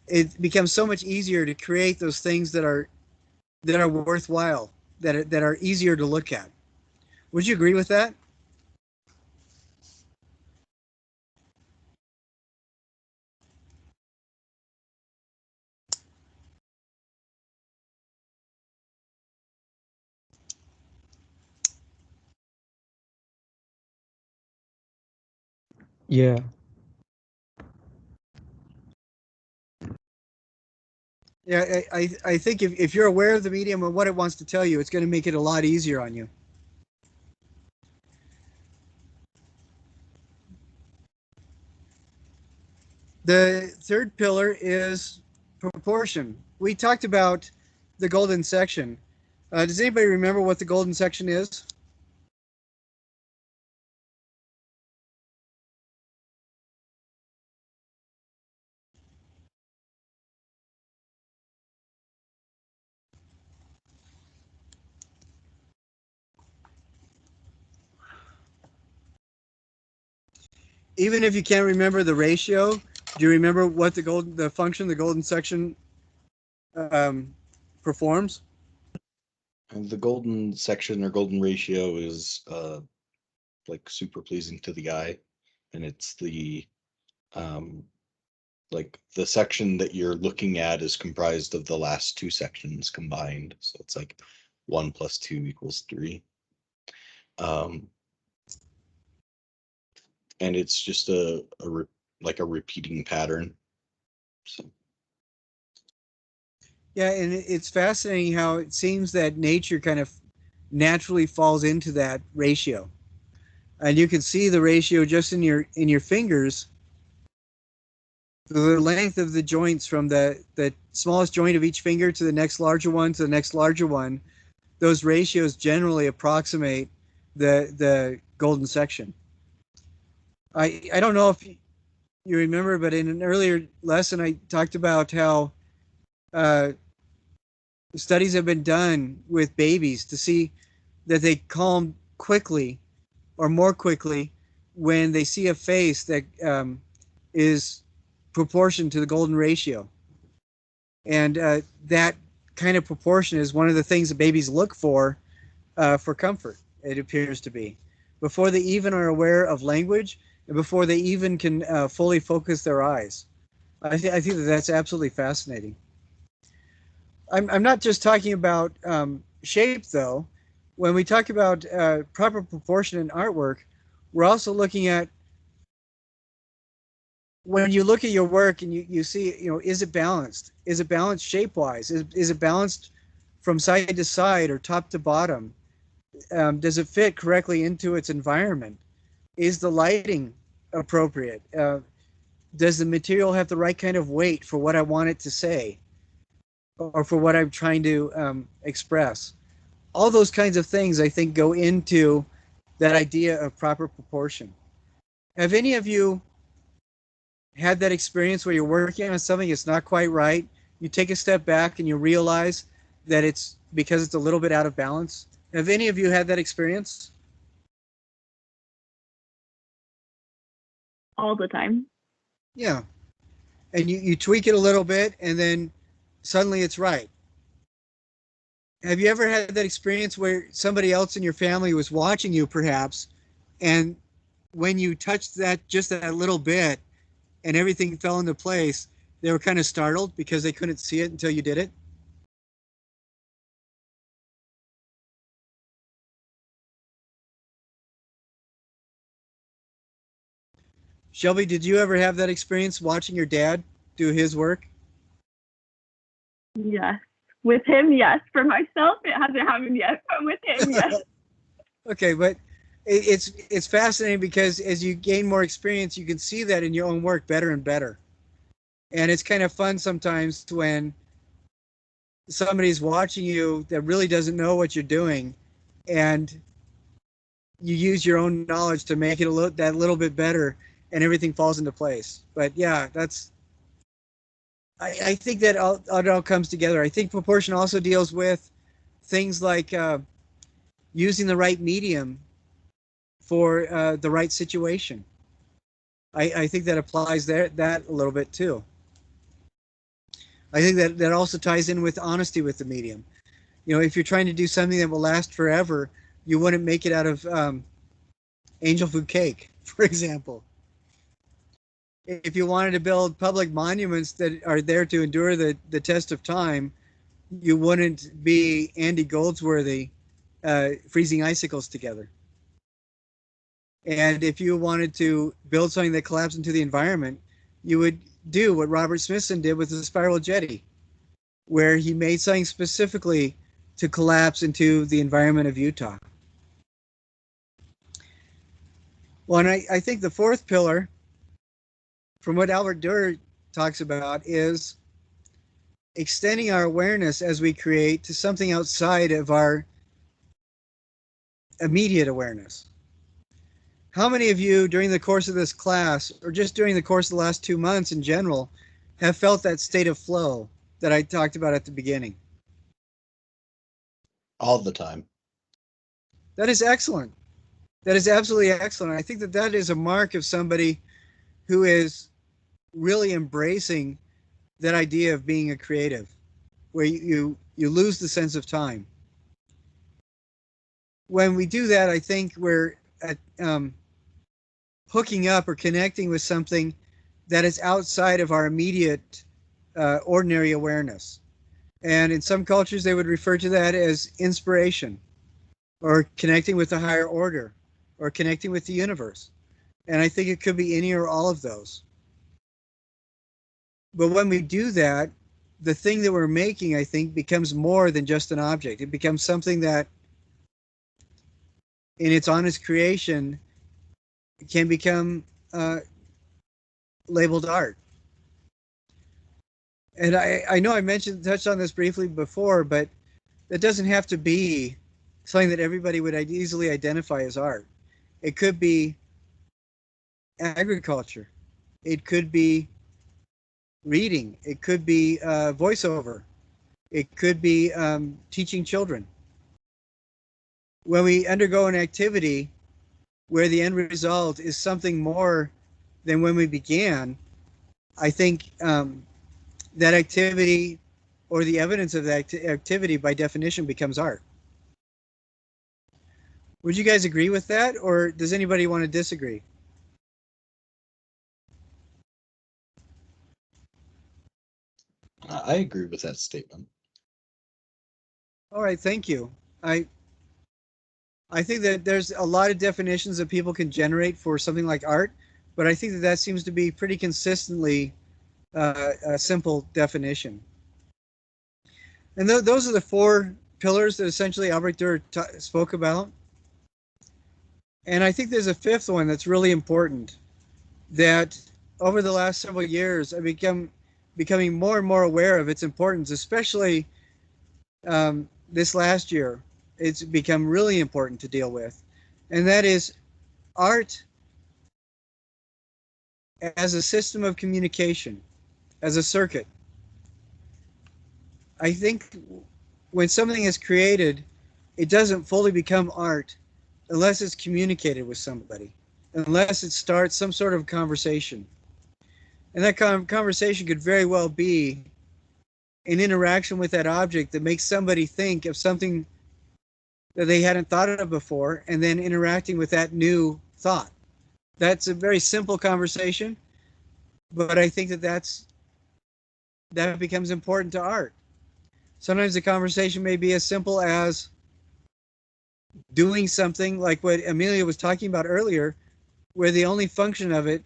it becomes so much easier to create those things that are worthwhile, that are easier to look at. Would you agree with that? Yeah. Yeah, I think if you're aware of the medium and what it wants to tell you, it's going to make it a lot easier on you. The third pillar is proportion. We talked about the golden section. Does anybody remember what the golden section is? Even if you can't remember the ratio, do you remember what the function the golden section performs? And the golden section or golden ratio is like super pleasing to the eye, and it's the like the section that you're looking at is comprised of the last two sections combined. So it's like 1 + 2 = 3. And it's just like a repeating pattern. So Yeah, and it's fascinating how it seems that nature kind of naturally falls into that ratio. And you can see the ratio just in your fingers, the length of the joints from the smallest joint of each finger to the next larger one to the next larger one. Those ratios generally approximate the golden section. I don't know if you remember, but in an earlier lesson I talked about how studies have been done with babies to see that they calm quickly or more quickly when they see a face that is proportion to the golden ratio. And that kind of proportion is one of the things that babies look for comfort, it appears to be. Before they even are aware of language and before they even can fully focus their eyes. I think that that's absolutely fascinating. I'm not just talking about shape, though. When we talk about proper proportion in artwork, we're also looking at when you look at your work and you see, is it balanced? Is it balanced shape-wise? Is it balanced from side to side or top to bottom? Does it fit correctly into its environment? Is the lighting appropriate? Does the material have the right kind of weight for what I want it to say or for what I'm trying to express? All those kinds of things, I think, go into that idea of proper proportion. Have any of you had that experience where you're working on something that's not quite right? You take a step back and you realize that it's because it's a little bit out of balance? Have any of you had that experience? All the time. Yeah. And you tweak it a little bit and then suddenly it's right. Have you ever had that experience where somebody else in your family was watching you perhaps, and when you touched that just that little bit and everything fell into place, they were kind of startled because they couldn't see it until you did it? Shelby, did you ever have that experience watching your dad do his work? Yes. With him, yes. For myself, it hasn't happened yet, but with him, yes. Okay, but it's fascinating because as you gain more experience, you can see that in your own work better and better. And it's kind of fun sometimes when somebody's watching you that really doesn't know what you're doing, and you use your own knowledge to make it that little bit better, and everything falls into place. But yeah, I think that it all comes together. I think proportion also deals with things like using the right medium for the right situation. I think that applies that a little bit too. I think that also ties in with honesty with the medium. If you're trying to do something that will last forever, you wouldn't make it out of angel food cake, for example. If you wanted to build public monuments that are there to endure the test of time, you wouldn't be Andy Goldsworthy freezing icicles together. And if you wanted to build something that collapsed into the environment, you would do what Robert Smithson did with the spiral jetty, where he made something specifically to collapse into the environment of Utah. Well, and I think the fourth pillar, from what Albert Dürer talks about, is extending our awareness as we create to something outside of our immediate awareness. How many of you during the course of this class, or just during the course of the last 2 months in general, have felt that state of flow that I talked about at the beginning? all the time. That is excellent. That is absolutely excellent. I think that is a mark of somebody who is really embracing that idea of being a creative, where you lose the sense of time. when we do that, I think we're hooking up or connecting with something that is outside of our immediate ordinary awareness. And in some cultures, they would refer to that as inspiration, or connecting with the higher order, or connecting with the universe. And I think it could be any or all of those. But when we do that, the thing that we're making, I think, becomes more than just an object. It becomes something that, in its honest creation, can become labeled art. And I know I touched on this briefly before, but it doesn't have to be something that everybody would easily identify as art. It could be agriculture. It could be reading. It could be voiceover. It could be teaching children. When we undergo an activity where the end result is something more than when we began, I think that activity, or the evidence of that activity, by definition becomes art. Would you guys agree with that, or does anybody want to disagree? I agree with that statement. All right, thank you. I think that there's a lot of definitions that people can generate for something like art, but I think that that seems to be pretty consistently a simple definition. And those are the four pillars that essentially Albrecht Dürer spoke about. And I think there's a fifth one that's really important, that over the last several years I've becoming more and more aware of its importance, especially this last year. It's become really important to deal with, and that is art as a system of communication, as a circuit. I think when something is created, it doesn't fully become art unless it's communicated with somebody, unless it starts some sort of conversation. And that conversation could very well be an interaction with that object that makes somebody think of something that they hadn't thought of before, and then interacting with that new thought. That's a very simple conversation, but I think that becomes important to art. Sometimes the conversation may be as simple as doing something like what Amelia was talking about earlier, where the only function of it,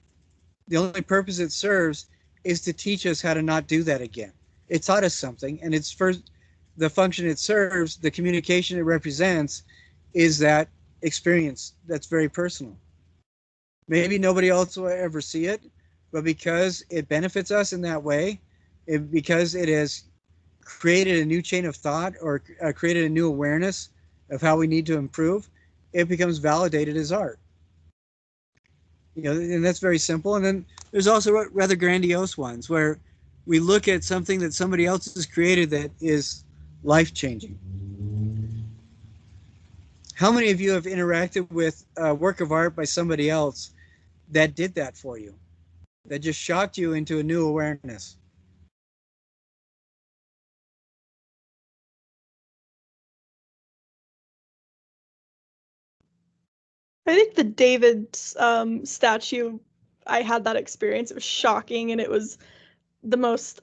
the only purpose it serves, is to teach us how to not do that again. It taught us something, and it's first, the function it serves, the communication it represents, is that experience that's very personal. Maybe nobody else will ever see it, but because it benefits us in that way, because it has created a new chain of thought, or created a new awareness of how we need to improve, it becomes validated as art. You know, and that's very simple. And then there's also rather grandiose ones where we look at something that somebody else has created that is life-changing. How many of you have interacted with a work of art by somebody else that did that for you, that just shocked you into a new awareness? I think the David statue, I had that experience. It was shocking, and it was the most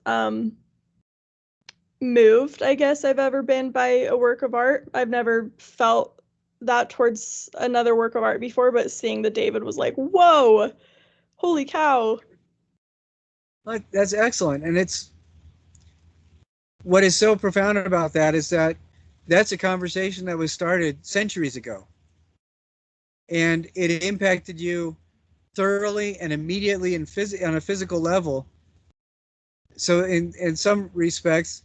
moved, I guess, I've ever been by a work of art. I've never felt that towards another work of art before, but seeing the David was like, whoa, holy cow. That's excellent. And it's, what is so profound about that is that that's a conversation that was started centuries ago. And it impacted you thoroughly and immediately on a physical level. So in some respects,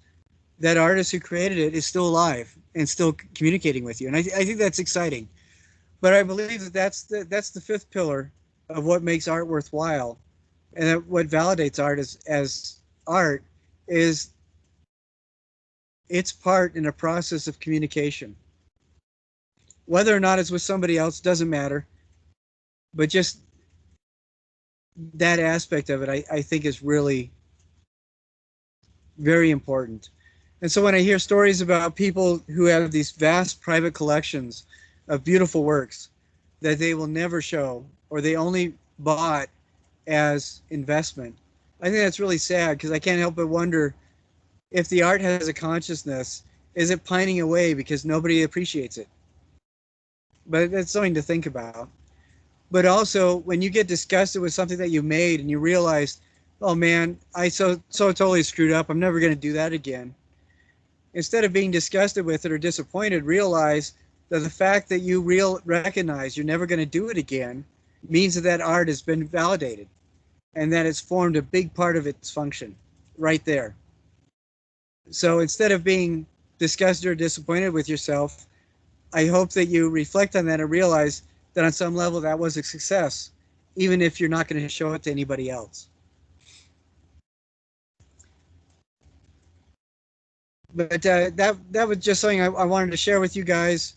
that artist who created it is still alive and still communicating with you. And I think that's exciting. But I believe that that's the fifth pillar of what makes art worthwhile. And that what validates art as art is its part in a process of communication. Whether or not it's with somebody else doesn't matter, but just that aspect of it, I think, is really very important. And so when I hear stories about people who have these vast private collections of beautiful works that they will never show, or they only bought as investment. I think that's really sad, because I can't help but wonder, if the art has a consciousness, is it pining away because nobody appreciates it? But that's something to think about. But also, when you get disgusted with something that you made and you realize, oh man, I so totally screwed up, I'm never going to do that again. Instead of being disgusted with it or disappointed, realize that the fact that you recognize you're never going to do it again means that that art has been validated, and that it's formed a big part of its function right there. So instead of being disgusted or disappointed with yourself, I hope that you reflect on that and realize that on some level that was a success, even if you're not going to show it to anybody else. But that was just something I wanted to share with you guys,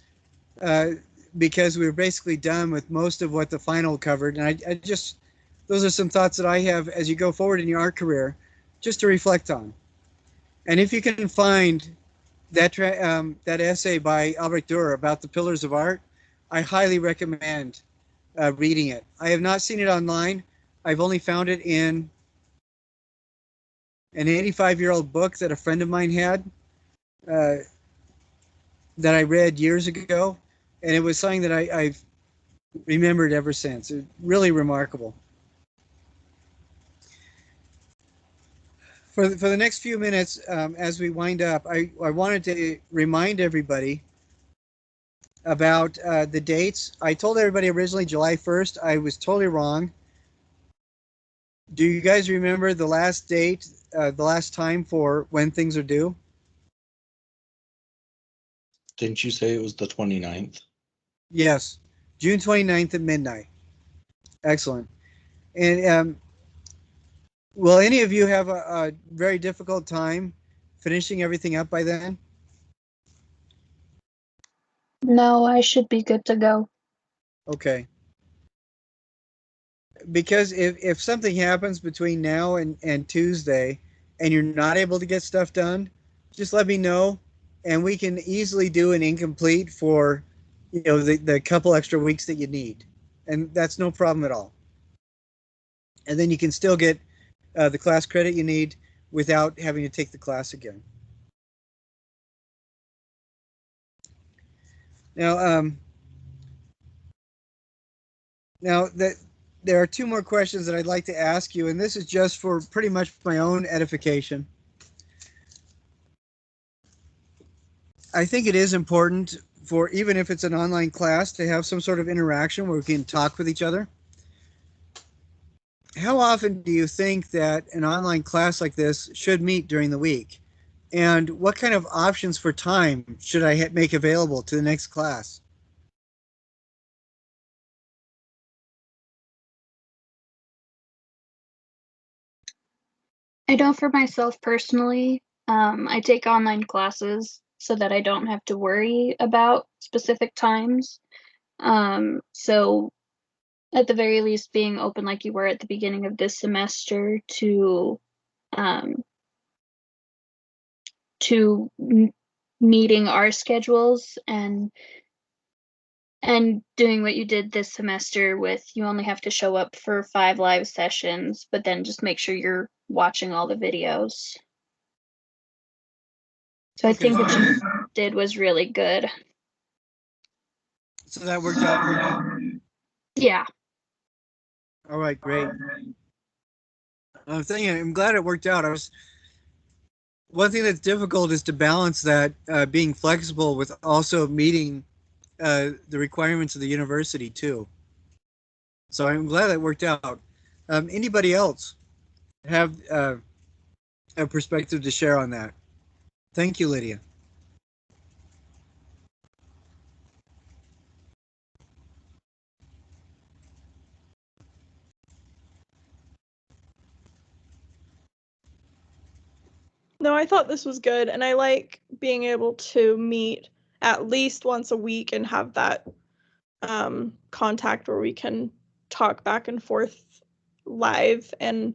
because we were basically done with most of what the final covered. And I just, those are some thoughts that I have as you go forward in your art career, just to reflect on. And if you can find that essay by Albrecht Dürer about the pillars of art, I highly recommend reading it. I have not seen it online. I've only found it in an 85-year-old book that a friend of mine had, that I read years ago, and it was something that I've remembered ever since. It's really remarkable. For the next few minutes, as we wind up, I wanted to remind everybody about the dates. I told everybody originally July 1st. I was totally wrong. Do you guys remember the last date, the last time for when things are due? Didn't you say it was the 29th? Yes, June 29th at midnight. Excellent. And will any of you have a very difficult time finishing everything up by then? No, I should be good to go. Okay. Because if something happens between now and Tuesday and you're not able to get stuff done, just let me know, and we can easily do an incomplete for, you know, the couple extra weeks that you need. And that's no problem at all. And then you can still get the class credit you need without having to take the class again. Now, there are two more questions that I'd like to ask you, and this is just for pretty much my own edification. I think it is important for, even if it's an online class, to have some sort of interaction where we can talk with each other. How often do you think that an online class like this should meet during the week? And what kind of options for time should I make available to the next class? I know for myself personally, I take online classes so that I don't have to worry about specific times. So at the very least, being open like you were at the beginning of this semester to meeting our schedules and doing what you did this semester with, you only have to show up for 5 live sessions, but then just make sure you're watching all the videos. So I think what you did was really good. So that worked out for you? Yeah. All right, great. I'm glad it worked out. One thing that's difficult is to balance that being flexible with also meeting the requirements of the university too. So I'm glad that worked out. Anybody else have a perspective to share on that? Thank you, Lydia. No, I thought this was good, and I like being able to meet at least once a week and have that contact where we can talk back and forth live. And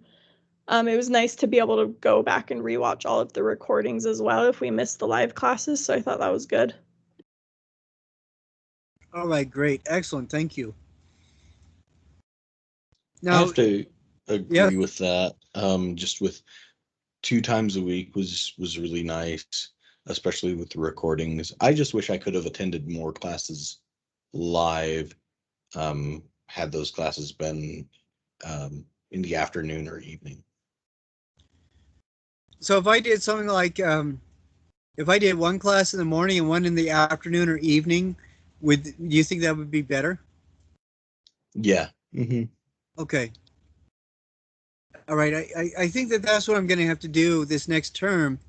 it was nice to be able to go back and rewatch all of the recordings as well if we missed the live classes. So I thought that was good. All right, great, excellent, thank you. I Now, have to agree yeah, with that. Just with 2 times a week was really nice, especially with the recordings. I just wish I could have attended more classes live. Had those classes been in the afternoon or evening. so if I did something like, if I did one class in the morning and one in the afternoon or evening, do you think that would be better? Yeah. Mm-hmm. Okay. All right. I think that that's what I'm going to have to do this next term.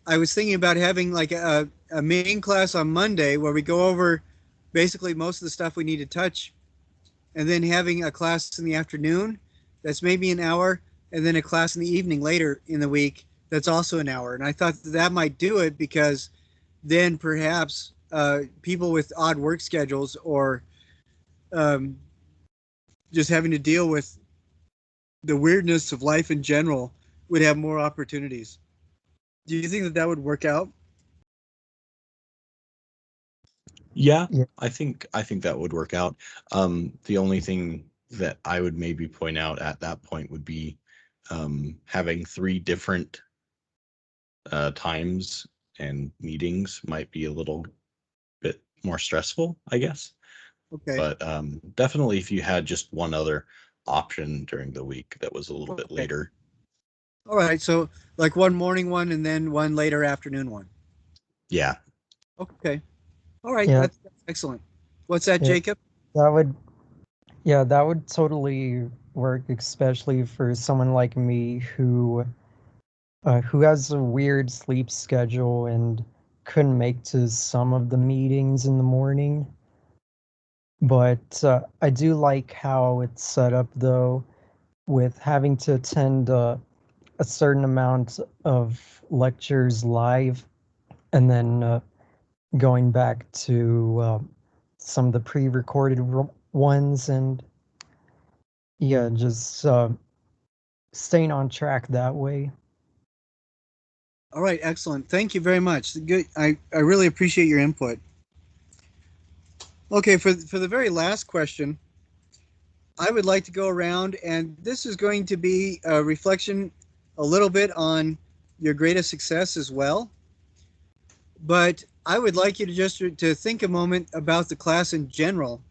I was thinking about having like a main class on Monday where we go over basically most of the stuff we need to touch, and then having a class in the afternoon that's maybe an hour, and then a class in the evening later in the week that's also an hour. And I thought that might do it because then perhaps people with odd work schedules or um, just having to deal with the weirdness of life in general would have more opportunities. Do you think that that would work out? Yeah, Yeah. I think that would work out. The only thing that I would maybe point out at that point would be having 3 different times and meetings might be a little bit more stressful, I guess. Okay. But definitely if you had just one other option during the week that was a little bit Okay. later. All right. So like one morning one and then one later afternoon one. Yeah. Okay. All right. Yeah, That's excellent. What's that, yeah, Jacob? that would yeah, that would totally work, especially for someone like me who has a weird sleep schedule and couldn't make to some of the meetings in the morning. But I do like how it's set up though, with having to attend a certain amount of lectures live and then going back to some of the pre-recorded ones and yeah, just staying on track that way. All right. Excellent. Thank you very much. Good. I really appreciate your input. Okay. For the very last question, I would like to go around, and this is going to be a reflection a little bit on your greatest success as well. But I would like you to just to think a moment about the class in general.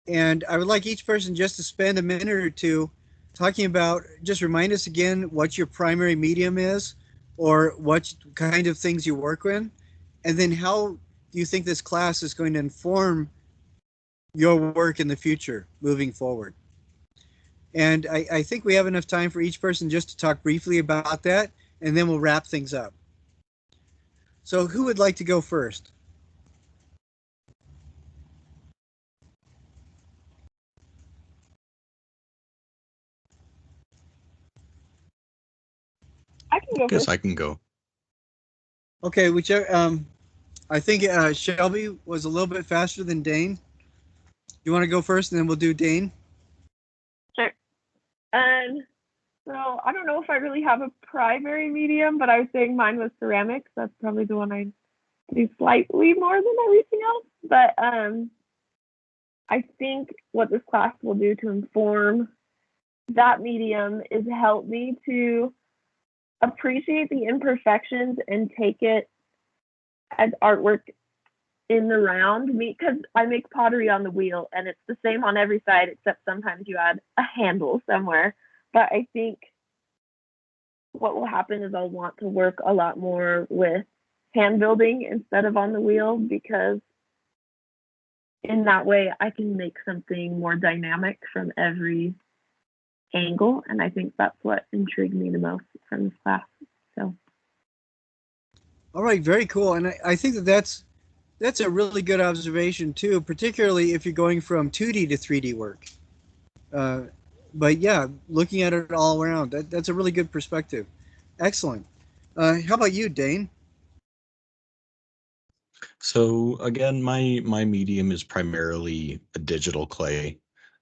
And I would like each person just to spend a minute or two talking about, just remind us again what your primary medium is or what kind of things you work with. And then how do you think this class is going to inform your work in the future moving forward? And I think we have enough time for each person just to talk briefly about that, and then we'll wrap things up. So who would like to go first? I can go Guess first. I can go. Okay, whichever. I think Shelby was a little bit faster than Dane. You want to go first, and then we'll do Dane. Sure. And so I don't know if I really have a primary medium, but I was saying mine was ceramics. That's probably the one I do slightly more than everything else. But I think what this class will do to inform that medium is help me to appreciate the imperfections and take it as artwork in the round. Me, because I make pottery on the wheel and it's the same on every side, except sometimes you add a handle somewhere. But I think what will happen is I'll want to work a lot more with hand building instead of on the wheel, because in that way I can make something more dynamic from every angle. And I think that's what intrigued me the most from this class. So All right, very cool. And I think that that's a really good observation too, particularly if you're going from 2D to 3D work. Uh, but yeah, looking at it all around, that's a really good perspective. Excellent. How about you, Dane? So again, my medium is primarily a digital clay.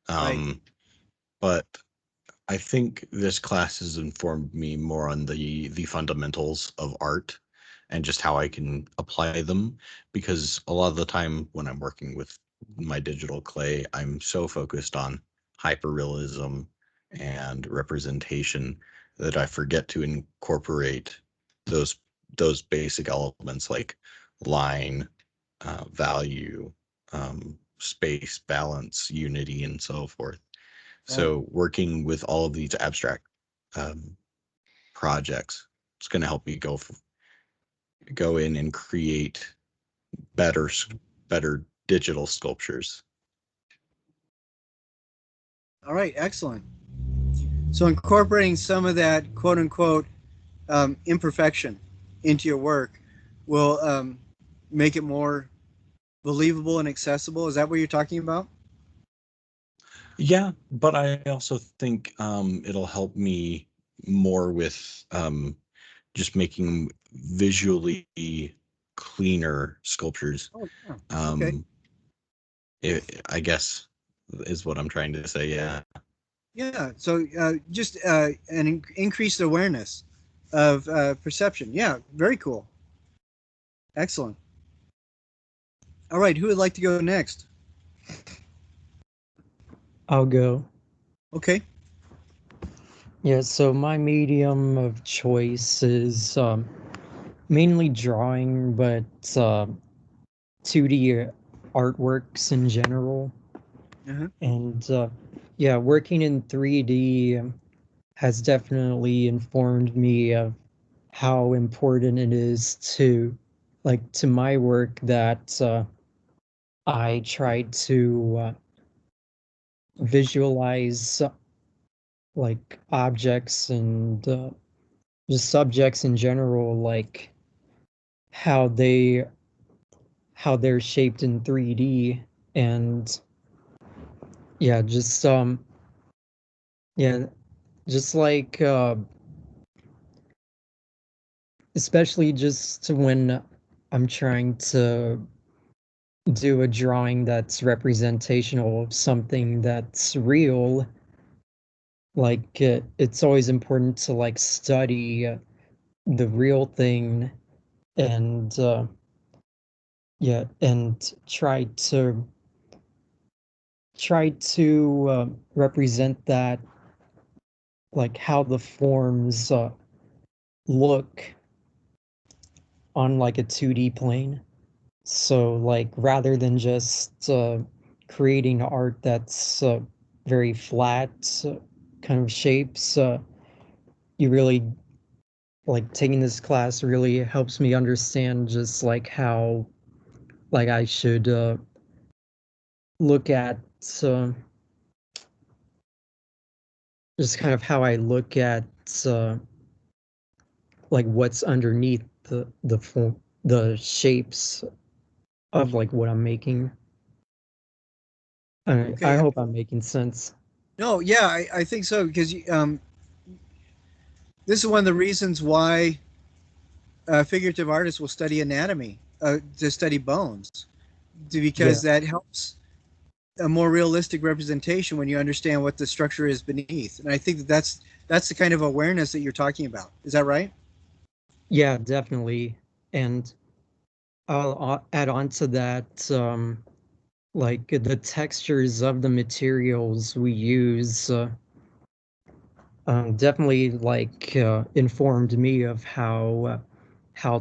Right. But I think this class has informed me more on the fundamentals of art and just how I can apply them, because a lot of the time when I'm working with my digital clay, I'm so focused on hyperrealism and representation that I forget to incorporate those basic elements like line, value, space, balance, unity, and so forth. So working with all of these abstract projects, it's going to help me go in and create better digital sculptures. All right, excellent. So incorporating some of that quote unquote imperfection into your work will make it more believable and accessible. Is that what you're talking about? Yeah, but I also think it'll help me more with just making visually cleaner sculptures. Oh, yeah. Okay. I guess is what I'm trying to say. Yeah. Yeah. So just increased awareness of perception. Yeah. Very cool. Excellent. All right. Who would like to go next? I'll go. Okay. Yeah, so my medium of choice is mainly drawing, but 2D artworks in general. Uh-huh. And yeah, working in 3D has definitely informed me of how important it is to, like, to my work that I try to visualize like objects and just subjects in general, like how they're shaped in 3D. And yeah, yeah, just like especially just when I'm trying to do a drawing that's representational of something that's real, like it's always important to like study the real thing and yeah, and try to represent that, like how the forms look on like a 2D plane. So like rather than just creating art that's very flat kind of shapes, you really like taking this class really helps me understand just like how like I should look at uh, just kind of how I look at uh, like what's underneath the form, the shapes of like what I'm making. I Okay. hope I'm making sense. No, yeah, I think so because this is one of the reasons why figurative artists will study anatomy to study bones, Yeah, because that helps a more realistic representation when you understand what the structure is beneath. And I think that's the kind of awareness that you're talking about. Is that right? yeah, definitely. And I'll add on to that, like the textures of the materials we use definitely like informed me of how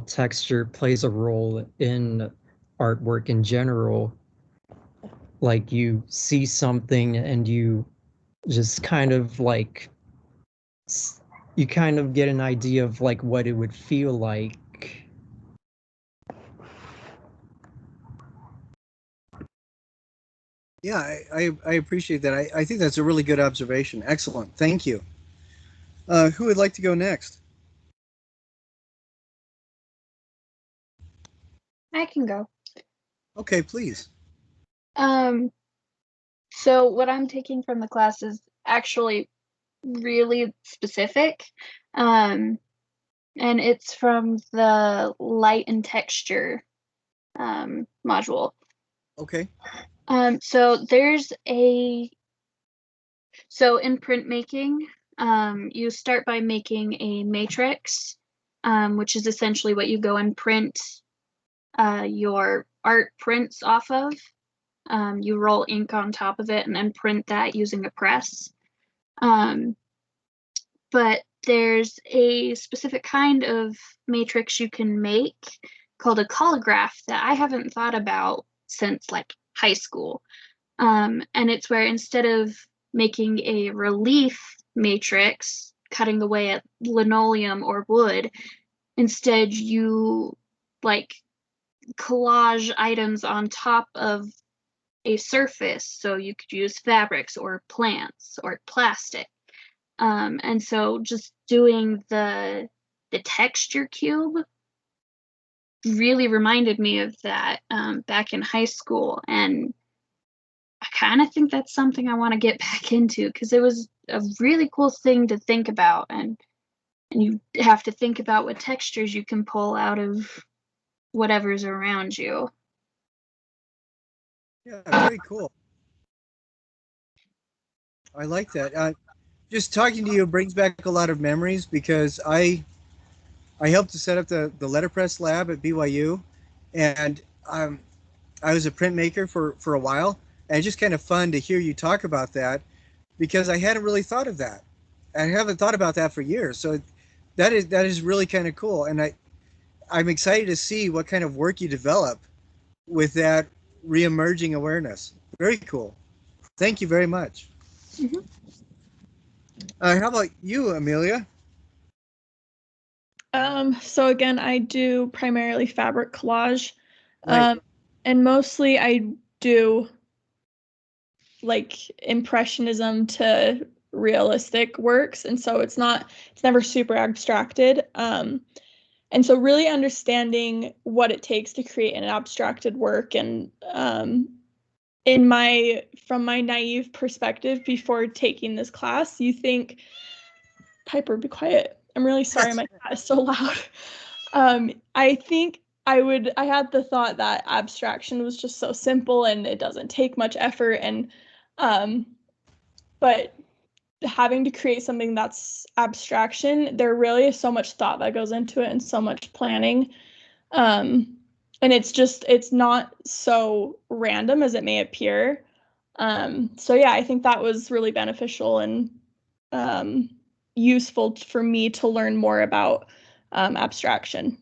texture plays a role in artwork in general. Like you see something and you just kind of like you kind of get an idea of like what it would feel like. Yeah, I appreciate that. I think that's a really good observation. Excellent. Thank you. Who would like to go next? I can go. Okay, please. Um, so what I'm taking from the class is actually really specific. Um, and it's from the light and texture module. Okay. So so in printmaking, you start by making a matrix, which is essentially what you go and print your art prints off of. You roll ink on top of it and then print that using a press. But there's a specific kind of matrix you can make called a collagraph that I haven't thought about since like high school. And it's where instead of making a relief matrix, cutting away at linoleum or wood, instead you like collage items on top of a surface. So you could use fabrics or plants or plastic. And so just doing the texture cube really reminded me of that back in high school. And I kind of think that's something I want to get back into because it was a really cool thing to think about. And you have to think about what textures you can pull out of whatever's around you. Yeah, very cool. I like that. Just talking to you brings back a lot of memories because I helped to set up the letterpress lab at BYU, and I was a printmaker for a while, and it's just kind of fun to hear you talk about that because I hadn't really thought of that. I haven't thought about that for years, so that is really kind of cool, and I'm excited to see what kind of work you develop with that reemerging awareness. Very cool. Thank you very much. Mm-hmm. How about you, Amelia? So again, I do primarily fabric collage. Right. And mostly I do like impressionism to realistic works. And so it's never super abstracted. And so really understanding what it takes to create an abstracted work and from my naive perspective before taking this class, you think, Piper, be quiet. I'm really sorry, my cat is so loud. I think I had the thought that abstraction was just so simple and it doesn't take much effort, and but having to create something that's abstraction, there really is so much thought that goes into it and so much planning. And it's not so random as it may appear. So yeah, I think that was really beneficial and useful for me to learn more about abstraction.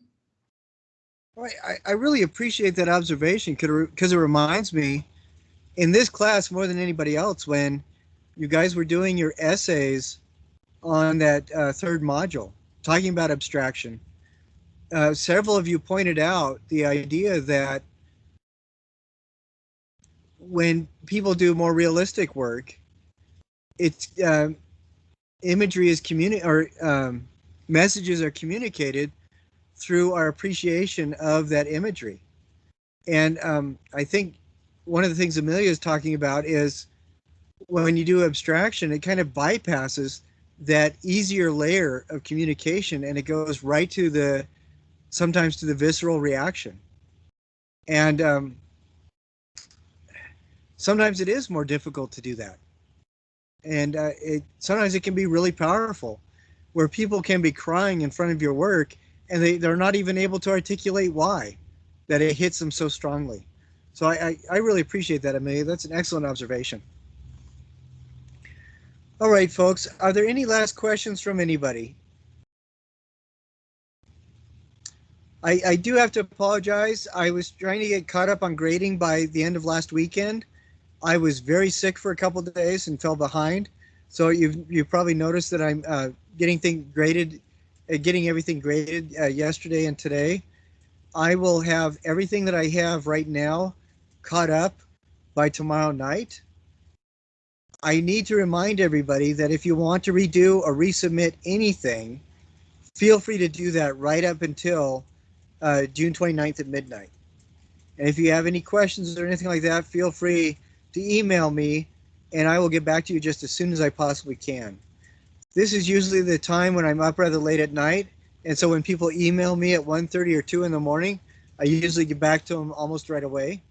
I really appreciate that observation because it reminds me in this class more than anybody else when you guys were doing your essays on that third module talking about abstraction. Several of you pointed out the idea that when people do more realistic work, it's imagery is messages are communicated through our appreciation of that imagery. And I think one of the things Amelia is talking about is when you do abstraction, it kind of bypasses that easier layer of communication and it goes right to sometimes to the visceral reaction. And sometimes it is more difficult to do that. And sometimes it can be really powerful where people can be crying in front of your work and they're not even able to articulate why, that it hits them so strongly. So I really appreciate that, Amelia. That's an excellent observation. All right, folks, are there any last questions from anybody? I do have to apologize. I was trying to get caught up on grading by the end of last weekend. I was very sick for a couple of days and fell behind. So you've probably noticed that I'm getting everything graded yesterday and today. I will have everything that I have right now caught up by tomorrow night. I need to remind everybody that if you want to redo or resubmit anything, feel free to do that right up until June 29th at midnight. And if you have any questions or anything like that, feel free to email me and I will get back to you just as soon as I possibly can. This is usually the time when I'm up rather late at night. And so when people email me at 1:30 or 2 in the morning, I usually get back to them almost right away.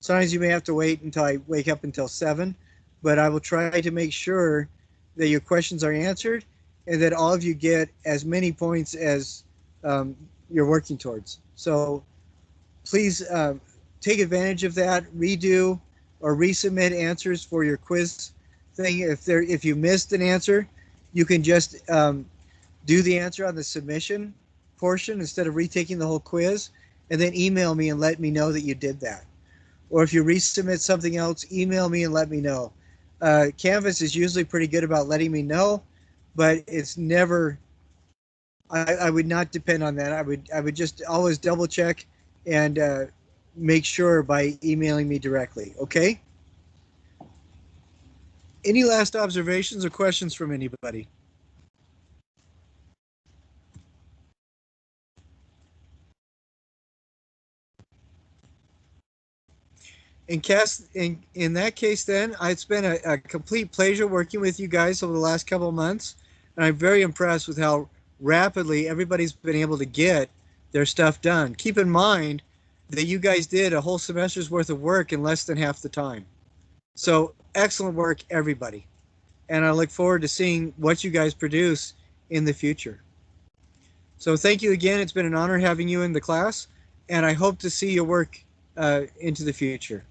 Sometimes you may have to wait until I wake up until 7, but I will try to make sure that your questions are answered and that all of you get as many points as you're working towards. So please take advantage of that. Redo or resubmit answers for your quiz thing. If you missed an answer, you can just do the answer on the submission portion instead of retaking the whole quiz, and then email me and let me know that you did that. Or if you resubmit something else, email me and let me know. Canvas is usually pretty good about letting me know, but it's never, I would not depend on that. I would just always double check and make sure by emailing me directly. Okay? Any last observations or questions from anybody? In that case, then, it's been a complete pleasure working with you guys over the last couple of months. And I'm very impressed with how rapidly everybody's been able to get their stuff done. Keep in mind that you guys did a whole semester's worth of work in less than half the time. So excellent work, everybody. And I look forward to seeing what you guys produce in the future. So thank you again. It's been an honor having you in the class, and I hope to see your work into the future.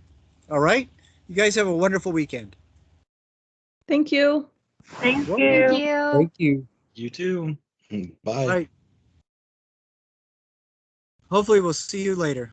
All right? You guys have a wonderful weekend. Thank you. Thank Well, you. Thank you. Thank you. You too. Bye. All right. Hopefully we'll see you later.